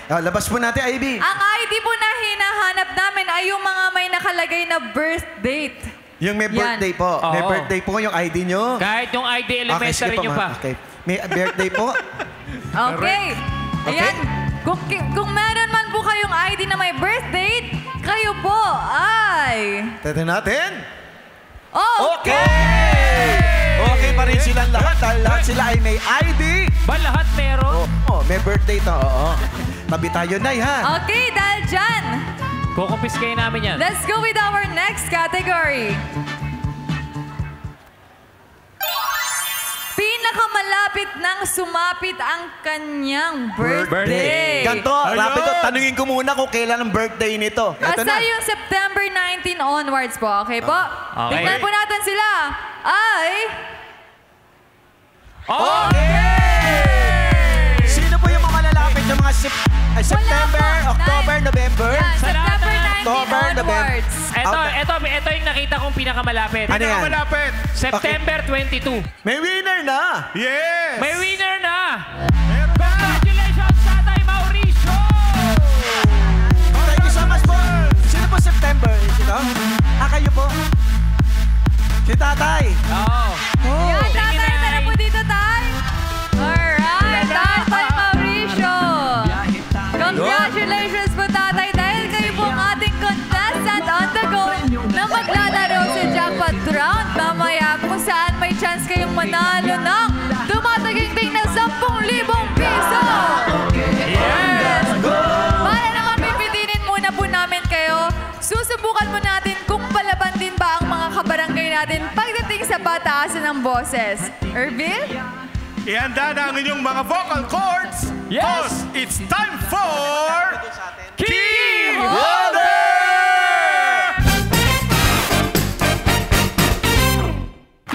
[SPEAKER 10] Labas po natin, Ivy.
[SPEAKER 3] Ang ID po na hinahanap namin ay yung mga may nakalagay na birth date.
[SPEAKER 10] Yung may
[SPEAKER 3] Yan.
[SPEAKER 10] birthday po. May
[SPEAKER 5] Oo.
[SPEAKER 10] birthday po yung ID nyo.
[SPEAKER 5] Kahit yung ID elementary nyo pa.
[SPEAKER 10] Okay. May birthday po.
[SPEAKER 3] Okay. Ayan. Kung meron man po kayong ID na may birth date, kayo po ay...
[SPEAKER 10] Tete natin.
[SPEAKER 3] Okay!
[SPEAKER 10] Okay pa rin silang lahat dahil lahat sila ay may ID.
[SPEAKER 5] Ba lahat meron?
[SPEAKER 10] May birthday to. Oo. Tabi tayo, Nay, ha?
[SPEAKER 3] Okay, dahil dyan,
[SPEAKER 5] Kukumpiskayin namin yan.
[SPEAKER 3] let's go with our next category. Pinakamalapit nang sumapit ang kanyang birthday.
[SPEAKER 10] Ganto, rapid to. Tanungin ko muna kung kailan ang birthday nito. Ito
[SPEAKER 3] Basta
[SPEAKER 10] na.
[SPEAKER 3] yung September 19 onwards po, okay po?
[SPEAKER 5] Okay.
[SPEAKER 3] Tingnan po natin sila. Ay...
[SPEAKER 10] Sino po yung mga malalapit yung mga September,
[SPEAKER 3] Wala po.
[SPEAKER 10] October, November?
[SPEAKER 3] Yan, September 19
[SPEAKER 10] October, November.
[SPEAKER 3] onwards.
[SPEAKER 5] Ito yung nakita kong pinakamalapit.
[SPEAKER 10] Ano yan?
[SPEAKER 6] Malapit.
[SPEAKER 5] September 22.
[SPEAKER 10] May winner na.
[SPEAKER 6] Yes.
[SPEAKER 5] May winner na!
[SPEAKER 6] Meron na.
[SPEAKER 5] Congratulations, Tatay Mauricio!
[SPEAKER 10] Thank you so much po. Sino po September? Sino? Kayo po. Si Tatay.
[SPEAKER 5] Oo.
[SPEAKER 3] Yan, tatay, tara po dito, tay. Alright, Tatay Mauricio. Congratulations po, tatay, dahil kayo po ang ating contestant on the go na maglalaro sa jackpot round mamaya kung saan may chance kayong manalo ng tumataginting na 10,000 piso. Yes! Para naman pipitinin muna po namin kayo, susubukan mo natin kung palaban din ba ang mga kabarangay natin pagdating sa pataasan ng boses. Ervil?
[SPEAKER 6] Ihanda na ang inyong mga vocal cords
[SPEAKER 5] Yes!
[SPEAKER 6] Cause it's time for...
[SPEAKER 5] Key
[SPEAKER 6] Holder!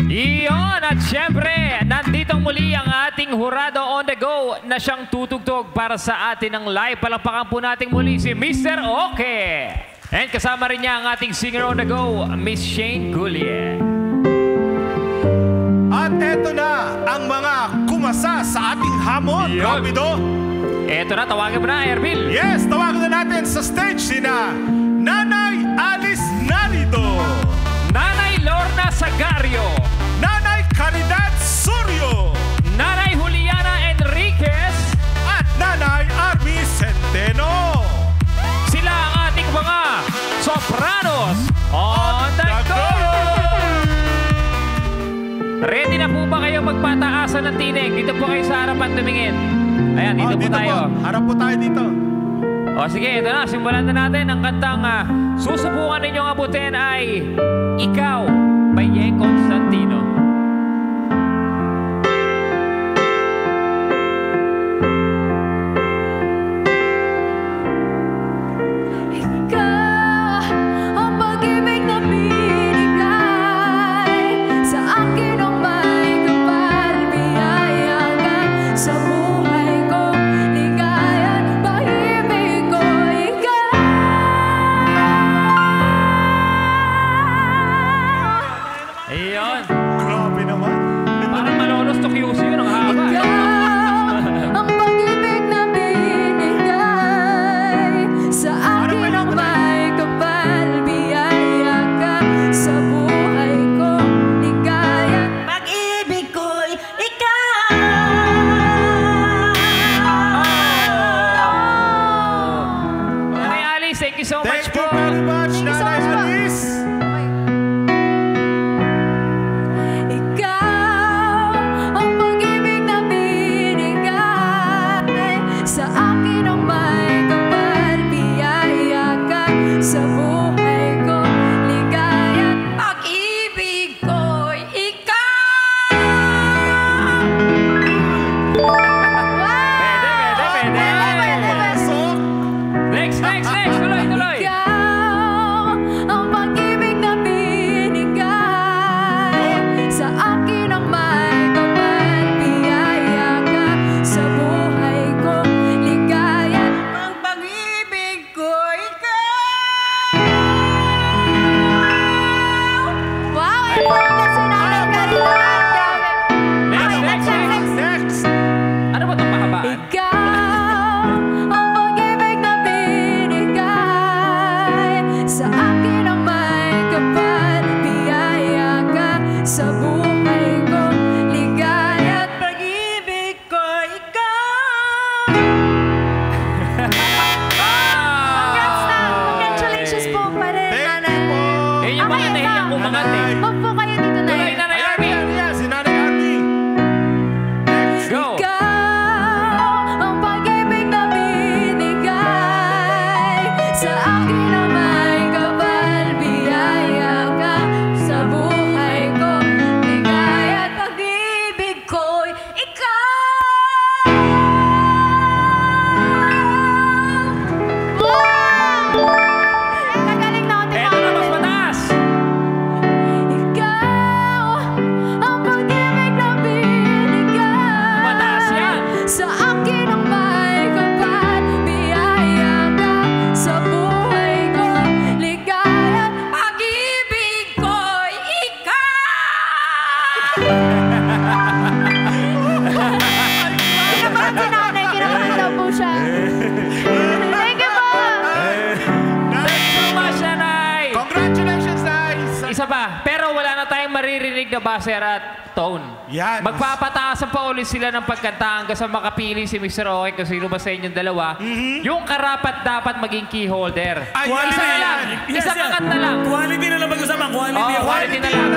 [SPEAKER 5] Iyon, at syempre, nandito muli ang ating Hurado on the go na siyang tutugtog para sa atin ng live. Palakpakan po natin muli si Mr. Oke. And kasama rin niya ang ating singer on the go, Miss Shane Gullier.
[SPEAKER 6] At eto na ang mga kumasa sa ating hamon, Rapido.
[SPEAKER 5] Eto na, tawagin mo na, Erbil.
[SPEAKER 6] Yes, tawagan na natin sa stage sina Nanay Alice Narido,
[SPEAKER 5] Nanay Lorna Sagario,
[SPEAKER 6] Nanay Caridad Suryo,
[SPEAKER 5] Nanay Juliana Enriquez,
[SPEAKER 6] at Nanay Army Centeno.
[SPEAKER 5] Sila ang ating mga sopranos on the go! Ready na po ba kayo magpataasan ng tinig? Dito po kayo sa harapan tumingin. Ayan, dito po tayo.
[SPEAKER 6] Harap po tayo dito.
[SPEAKER 5] O sige, ito na. Simulan na natin. Ang kantang susubukan ninyong abutin ay Ikaw by Yeng Constantino. Baser at tone.
[SPEAKER 6] Yan.
[SPEAKER 5] Magpapataasan pa ulit sila ng pagkanta hanggang sa makapili si Mr. Oke kung sino ba sa inyong dalawa. Yung karapat dapat maging key holder. Isa na lang. Isang kakanta lang.
[SPEAKER 9] Quality na lang pag-usapan.
[SPEAKER 5] Quality na lang.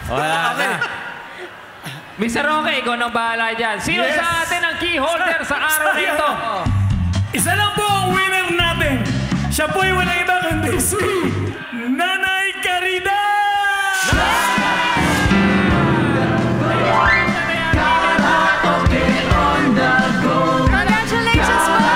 [SPEAKER 5] Wala na. Mr. Roque, ikaw nang bahala dyan. Sino
[SPEAKER 9] Yes.
[SPEAKER 5] sa atin ang key holder sa araw na ito?
[SPEAKER 9] Isa lang po ang winner natin. Siya po ay walang iba kundi si Nanay Caridad!
[SPEAKER 3] Congratulations po!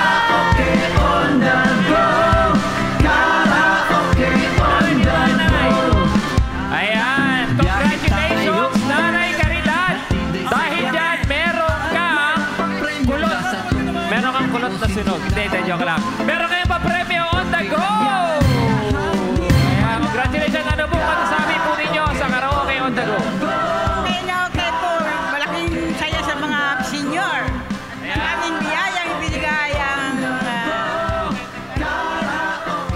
[SPEAKER 5] Ayan, congratulations, Nanay Caridad. Dahil dyan, meron kang kulot. Meron kang kulot na sunog. Hindi, joke lang. Meron kayong pa-premyo on the go! Ayan, congratulations. Ano po masasabi po ninyo sa karaoke on the go?
[SPEAKER 7] Okay po. Malaking saya sa mga senior. Maraming biyayang ibinigay ang...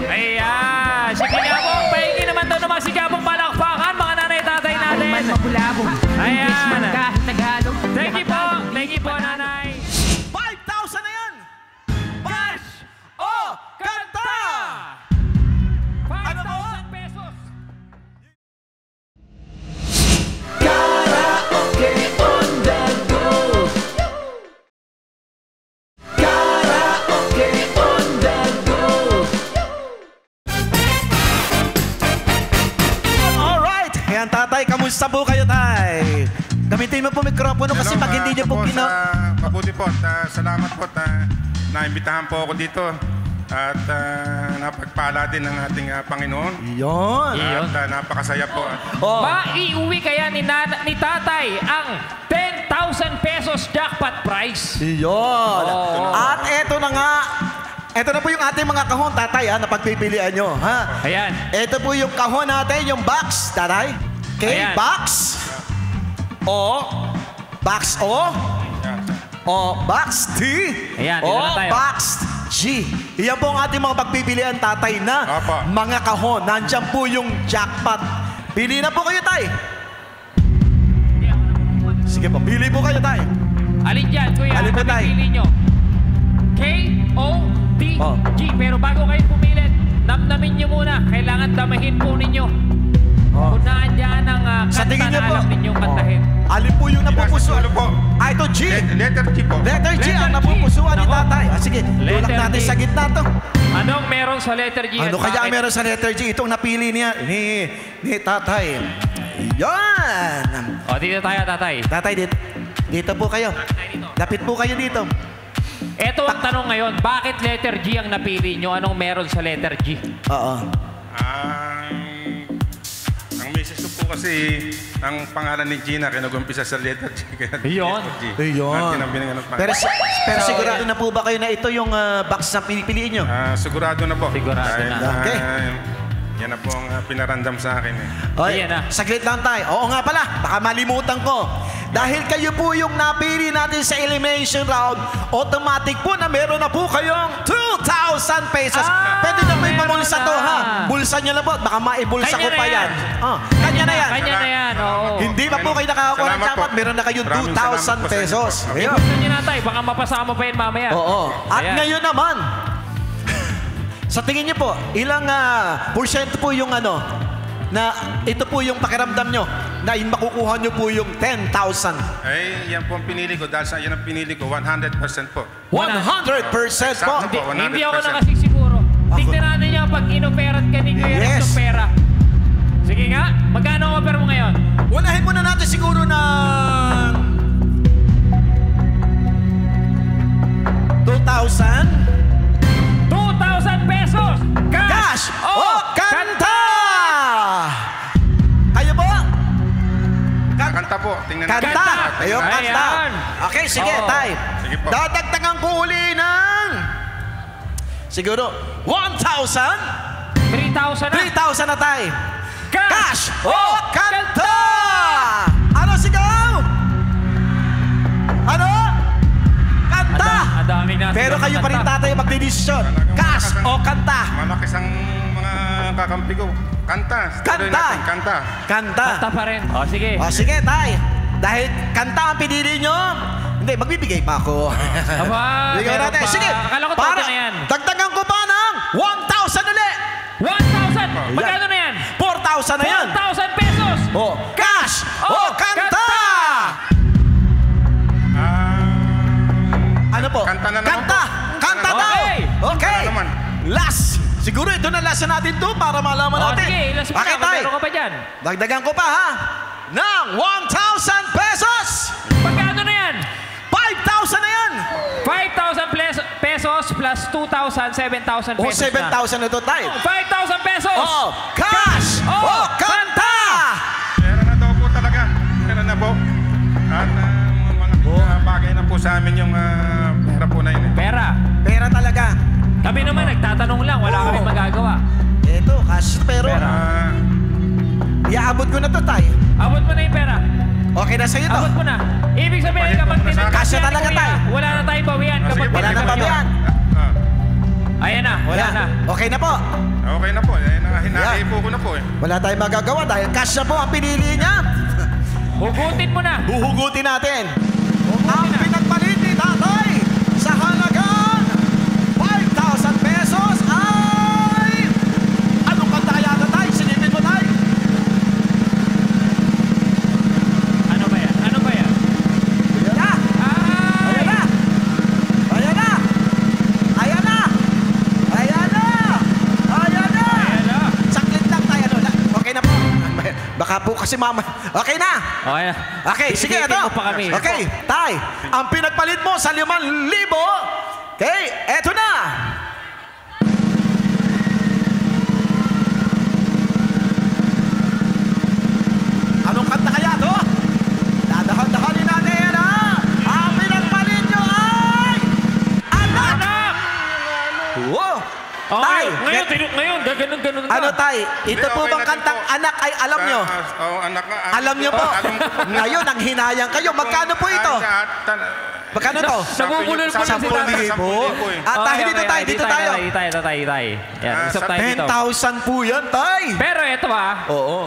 [SPEAKER 5] Ayan, sige nga po. Pahingi naman daw ng mga sigabong palakpakan, mga nanay-tatay natin.
[SPEAKER 2] Mabulabong.
[SPEAKER 5] Ayan.
[SPEAKER 2] Kahit Tagalog.
[SPEAKER 5] Thank you po. Thank you po, nanay.
[SPEAKER 10] 5,000 na yan! Bash o kanta!
[SPEAKER 5] 5,000 pesos.
[SPEAKER 10] Alright! Ayan, tatay, kamusta po kayo, tay? Gamitin mo po mikropono kasi pag hindi niyo po
[SPEAKER 6] Mabuti po at salamat po at naimbitahan po ako dito. At napagpala din ng ating Panginoon.
[SPEAKER 10] Yun.
[SPEAKER 6] At napakasaya po.
[SPEAKER 10] Oh.
[SPEAKER 5] Maiuwi kaya ni tatay ang 10,000 pesos jackpot prize.
[SPEAKER 10] Yun.
[SPEAKER 5] Oh.
[SPEAKER 10] At eto na nga. Ito na po yung ating mga kahon, tatay, na pagpipilian nyo. Ha?
[SPEAKER 5] Ayan.
[SPEAKER 10] Ito po yung kahon natin, yung box, tatay. Okay,
[SPEAKER 5] Ayan.
[SPEAKER 10] box. O. Box O. O. Box T.
[SPEAKER 5] Ayan, dito
[SPEAKER 10] O.
[SPEAKER 5] na tayo.
[SPEAKER 10] Box G. Iyan po ang ating mga pagpipilian, tatay, na
[SPEAKER 6] Opo.
[SPEAKER 10] mga kahon. Nandiyan po yung jackpot. Pili na po kayo, tay. Sige po, pili po kayo, tay.
[SPEAKER 5] Alin dyan, kuya?
[SPEAKER 10] Alin po, tay?
[SPEAKER 5] Pili nyo. K-O-D-G.
[SPEAKER 10] Oh.
[SPEAKER 5] Pero bago kayo pumilit, namnamin nyo muna. Kailangan damahin po ninyo.
[SPEAKER 10] Oh.
[SPEAKER 5] Kung naan ang
[SPEAKER 10] Sa
[SPEAKER 5] kanta
[SPEAKER 10] tingin niyo
[SPEAKER 5] na
[SPEAKER 10] po.
[SPEAKER 5] alam ninyong kantahin.
[SPEAKER 10] Alin po yung napupusuan?
[SPEAKER 6] Ano po?
[SPEAKER 10] Ito G.
[SPEAKER 6] Letter G po.
[SPEAKER 10] Letter G ang
[SPEAKER 5] Letter G.
[SPEAKER 10] napupusuan ni
[SPEAKER 5] Nako.
[SPEAKER 10] tatay. Sige, tulak
[SPEAKER 5] Letter
[SPEAKER 10] natin
[SPEAKER 5] G.
[SPEAKER 10] sa gitna to.
[SPEAKER 5] Anong meron sa letter G?
[SPEAKER 10] Ano
[SPEAKER 5] at
[SPEAKER 10] kaya ang
[SPEAKER 5] bakit?
[SPEAKER 10] meron sa letter G? Itong napili niya ni tatay. Yan!
[SPEAKER 5] O, dito tayo, tatay.
[SPEAKER 10] Tatay, dito po kayo. Lapit po kayo dito.
[SPEAKER 5] Ito ang tanong ngayon. Bakit letter G ang napili nyo? Anong meron sa letter G?
[SPEAKER 10] Oo.
[SPEAKER 6] Ang message ko po kasi, ang pangalan ni Gina, kinugumpisa sa letter G. Kaya
[SPEAKER 5] Yun.
[SPEAKER 6] letter G.
[SPEAKER 10] Ayun.
[SPEAKER 6] At kinambingan ng
[SPEAKER 10] Pero,
[SPEAKER 6] pangalan.
[SPEAKER 10] pero sigurado na po ba kayo na ito yung box na pinipiliin nyo?
[SPEAKER 6] Sigurado na po.
[SPEAKER 5] Sigurado
[SPEAKER 6] Dahil,
[SPEAKER 5] na.
[SPEAKER 10] Okay.
[SPEAKER 6] Yan na po ang pinarandam sa akin.
[SPEAKER 10] Oy,
[SPEAKER 5] Ayan na.
[SPEAKER 10] saglit lang tayo. Oo nga pala, baka malimutan ko. Dahil kayo po yung napili natin sa elimination round, automatic po na meron na po kayong 2,000 pesos. Pwede na po
[SPEAKER 5] meron
[SPEAKER 10] ipamulsa to,
[SPEAKER 5] na.
[SPEAKER 10] ha? Bulsa nyo na po. Baka maibulsa
[SPEAKER 5] Kanya
[SPEAKER 10] ko
[SPEAKER 5] na
[SPEAKER 10] pa
[SPEAKER 5] yan.
[SPEAKER 10] yan. Kanya na yan.
[SPEAKER 5] Kanya na yan, oo.
[SPEAKER 10] Hindi pa po kayo nakakakuha ng
[SPEAKER 6] Salamat
[SPEAKER 10] jackpot.
[SPEAKER 6] po.
[SPEAKER 10] Meron na kayong
[SPEAKER 6] Maraming
[SPEAKER 10] 2,000
[SPEAKER 6] salamat po sa inyo
[SPEAKER 10] pesos.
[SPEAKER 6] po.
[SPEAKER 10] Ayun.
[SPEAKER 5] Gusto nyo na tayo, baka mapasama pa yan mamaya.
[SPEAKER 10] Oo. At
[SPEAKER 5] Ayan.
[SPEAKER 10] ngayon naman, sa tingin niyo po, ilang porsyento po yung na ito po yung pakiramdam nyo na makukuha nyo po yung 10,000.
[SPEAKER 6] Ay, yan po ang pinili ko. Dahil sa yan ang pinili ko, 100% po.
[SPEAKER 10] 100% po.
[SPEAKER 6] Sakto po.
[SPEAKER 5] Hindi
[SPEAKER 6] 100%.
[SPEAKER 5] ako nakasisiguro. Tignan natin yung pag inoperat ka ni Kuya
[SPEAKER 10] Yes.
[SPEAKER 5] Rex ng pera. Sige nga, magkano ang offer mo ngayon?
[SPEAKER 10] Unahin muna natin siguro ng 2,000
[SPEAKER 5] pesos!
[SPEAKER 10] cash o kanta! Kayo po?
[SPEAKER 6] Kanta po. Tingnan natin.
[SPEAKER 10] Kanta! Ayun,
[SPEAKER 5] Ayan.
[SPEAKER 10] kanta. Okay, sige,
[SPEAKER 5] Oo.
[SPEAKER 10] tay.
[SPEAKER 6] Sige po.
[SPEAKER 10] Dadagdagan ko uli ng siguro 1,000
[SPEAKER 5] 3,000 na.
[SPEAKER 10] 3,000 na tay. Cash o kanta! Ano sigaw? Ano? Kanta!
[SPEAKER 5] Ang daming nasa.
[SPEAKER 10] Pero kayo pa rin tatay magdidesisyon. Cash o kanta?
[SPEAKER 6] Malaki ang mga kakampi ko. Kanta. Tuloy
[SPEAKER 10] Kanta!
[SPEAKER 6] natin, Kanta.
[SPEAKER 10] Kanta.
[SPEAKER 5] Kanta pa rin. O, sige.
[SPEAKER 10] O sige, tay. Dahil kanta ang pinili nyo, hindi, magbibigay pa ako.
[SPEAKER 5] Aba,
[SPEAKER 10] Bigyan
[SPEAKER 5] meron
[SPEAKER 10] natin.
[SPEAKER 5] pa.
[SPEAKER 10] Sige,
[SPEAKER 5] Akala ko
[SPEAKER 10] para
[SPEAKER 5] todo na yan.
[SPEAKER 10] dagdagan ko pa ng 1,000 ulit.
[SPEAKER 5] 1,000! Magkano na yan?
[SPEAKER 10] 4,000 na yan.
[SPEAKER 5] 4,000 pesos!
[SPEAKER 10] Oh, cash o kanta? Ano po?
[SPEAKER 6] Kanta na naman
[SPEAKER 10] Kanta! Kanta daw! Okay!
[SPEAKER 6] Kanta naman.
[SPEAKER 10] Last! Siguro ito na last na natin to para malaman natin.
[SPEAKER 5] Sige, last mo na. Meron ka pa dyan.
[SPEAKER 10] Dagdagan ko pa ha. Ng 1,000 pesos!
[SPEAKER 5] Pagkano na yan?
[SPEAKER 10] 5,000 na yan!
[SPEAKER 5] 5,000 pesos plus 2,000, 7,000
[SPEAKER 10] O
[SPEAKER 5] pesos
[SPEAKER 10] 7,000 ito tayo.
[SPEAKER 5] 5,000 pesos!
[SPEAKER 10] Oh, cash! Oh, kanta!
[SPEAKER 6] Pera na daw po talaga. Pera na po. At mga bagay na po sa amin yung pera po na yun.
[SPEAKER 5] Pera.
[SPEAKER 10] Pera talaga.
[SPEAKER 5] Kami naman, nagtatanong lang. Wala kami magagawa.
[SPEAKER 10] Ito, cash pero. Iaabot ko na to tayo.
[SPEAKER 5] Abot mo na yung pera.
[SPEAKER 10] Okay na sa'yo to.
[SPEAKER 5] Abot mo na. Ibig sabihin, kapag
[SPEAKER 10] Kasya talaga tayo.
[SPEAKER 5] wala na tayong bawian. Kapag
[SPEAKER 10] Wala na babayan.
[SPEAKER 5] Ayan na, wala na.
[SPEAKER 10] Okay na po.
[SPEAKER 6] Okay na po. Hinahipo ko na po eh.
[SPEAKER 10] Wala tayong magagawa dahil cash na po ang pinili niya.
[SPEAKER 5] Hugutin mo na.
[SPEAKER 10] Huhugutin natin. Ang pinagpalit ni tatay sa halagang 5,000 pesos ay... Anong kanta kaya tatay? Silipin mo tayo.
[SPEAKER 5] Ano ba yan? Ano ba yan?
[SPEAKER 10] Ayan na. Ayan na. Ayan na. Ayan na. Ayan na. Ayan na.
[SPEAKER 5] Ayan na.
[SPEAKER 10] Saklit lang tayo. Okay na po. Baka po kasi mama. Okay na.
[SPEAKER 5] Okay na.
[SPEAKER 10] Okay, sige, ito.
[SPEAKER 5] Mo pa kami.
[SPEAKER 10] Okay, tay. Ang pinagpalit mo sa 5,000. Okay, eto na. Anong kanta kaya to? Dadahan-dahanin natin, ha? Ang pinagpalit nyo ay... Anak! Wow!
[SPEAKER 5] Oh,
[SPEAKER 10] Tay,
[SPEAKER 5] ngayon, ganun ka.
[SPEAKER 10] ano tay? Ito po
[SPEAKER 6] Okay
[SPEAKER 10] bang
[SPEAKER 6] na din
[SPEAKER 10] kantang
[SPEAKER 6] po.
[SPEAKER 10] anak ay alam nyo?
[SPEAKER 6] Anak na.
[SPEAKER 10] Alam nyo po.
[SPEAKER 6] Alam ko po.
[SPEAKER 10] Ngayon, ang hinayang kayo. Magkano po ito? Magkano to?
[SPEAKER 5] Nabubulol ko na si tatay.
[SPEAKER 10] 10,000. At tayo dito tayo, dito tayo.
[SPEAKER 5] Tay. Yan, usap tayo dito.
[SPEAKER 10] 10,000 po yan, tay.
[SPEAKER 5] Pero ito
[SPEAKER 10] Oo.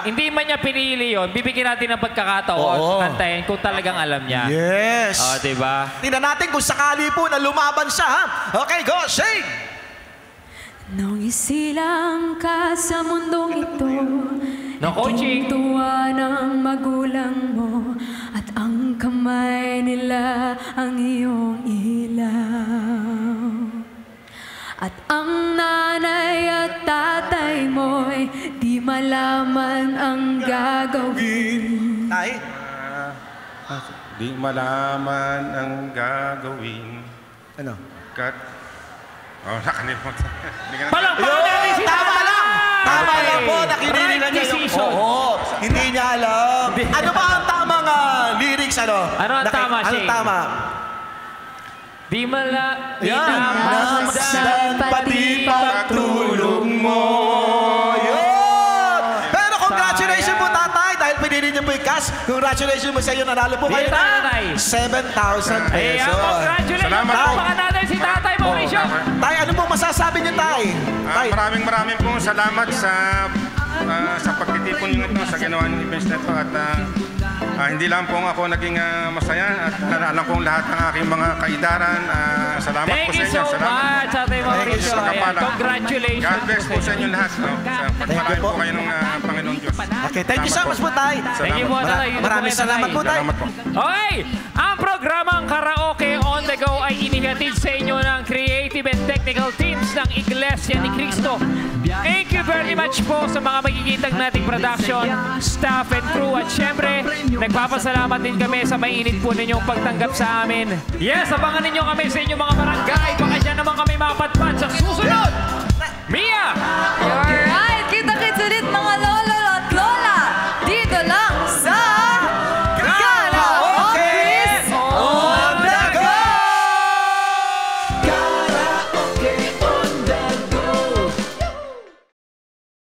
[SPEAKER 5] hindi man niya pinili yun, bibigyan natin ng pagkakataon
[SPEAKER 10] Oo.
[SPEAKER 5] kantahin kung talagang alam niya.
[SPEAKER 10] Yes.
[SPEAKER 5] Diba?
[SPEAKER 10] Tingnan natin kung sakali po na lumaban siya, ha? Okay, go, Shane!
[SPEAKER 13] Nung isilang ka sa mundong ito,
[SPEAKER 5] No coaching.
[SPEAKER 13] tuwa ng magulang mo at ang kamay nila ang iyong ilaw. At ang nanay at tatay mo'y di malaman ang gagawin.
[SPEAKER 10] Tay?
[SPEAKER 6] Di malaman ang gagawin.
[SPEAKER 10] Ano?
[SPEAKER 6] Nakalimutan.
[SPEAKER 5] Palakpakan natin si
[SPEAKER 10] Tama lang! Tama
[SPEAKER 5] Tatay!
[SPEAKER 10] lang po, nakinig lang niya yung...
[SPEAKER 5] decision.
[SPEAKER 10] Oo, hindi niya alam. Ano ba ang tamang lyrics, ano?
[SPEAKER 5] Ano ang tama,
[SPEAKER 10] Anong
[SPEAKER 5] Shane?
[SPEAKER 10] tama?
[SPEAKER 5] Di
[SPEAKER 10] Yan! Namasdan pati pagtulog mo. Yun! Pero congratulations po, tatay, dahil pinili niyo po yung cash. Congratulations po sa iyo, nanalo po kayo
[SPEAKER 5] Tatay.
[SPEAKER 10] ng 7,000 pesos.
[SPEAKER 5] Congratulations!
[SPEAKER 6] Salamat po.
[SPEAKER 5] Palakpakan natin si Tatay Mauricio.
[SPEAKER 10] Tay, ano pong masasabi niyo, tay? Tay,
[SPEAKER 6] Maraming pong salamat sa pagtitipon nyo ito, sa ginawa ng events na ito. At hindi lang po ako naging masaya at alam kong lahat ng aking mga kaidaran. Salamat
[SPEAKER 5] Thank
[SPEAKER 6] po sa
[SPEAKER 5] you
[SPEAKER 6] inyo.
[SPEAKER 5] so much, Tatay Mauricio.
[SPEAKER 6] Sa
[SPEAKER 5] Ayan,
[SPEAKER 6] kapalan.
[SPEAKER 5] congratulations
[SPEAKER 6] God bless po sa inyo lahat. Pagpalain po kayo ng Panginoon Diyos.
[SPEAKER 10] okay, thank you so much po, tay.
[SPEAKER 5] Thank you po, Tatay.
[SPEAKER 10] Maraming salamat po, tay.
[SPEAKER 6] Salamat po.
[SPEAKER 5] Okay, ang programang Karaoke on the Go ay inihatid sa inyo ng creative and technical teams ng Iglesia ni Cristo. Thank you very much po sa mga magigitang nating production, staff and crew. At syempre, nagpapasalamat din kami sa mainit po ninyong pagtanggap sa amin. Yes, abangan ninyo kami sa inyong mga barangay. Baka dyan naman kami mapatpat sa susunod. Mia!
[SPEAKER 3] Your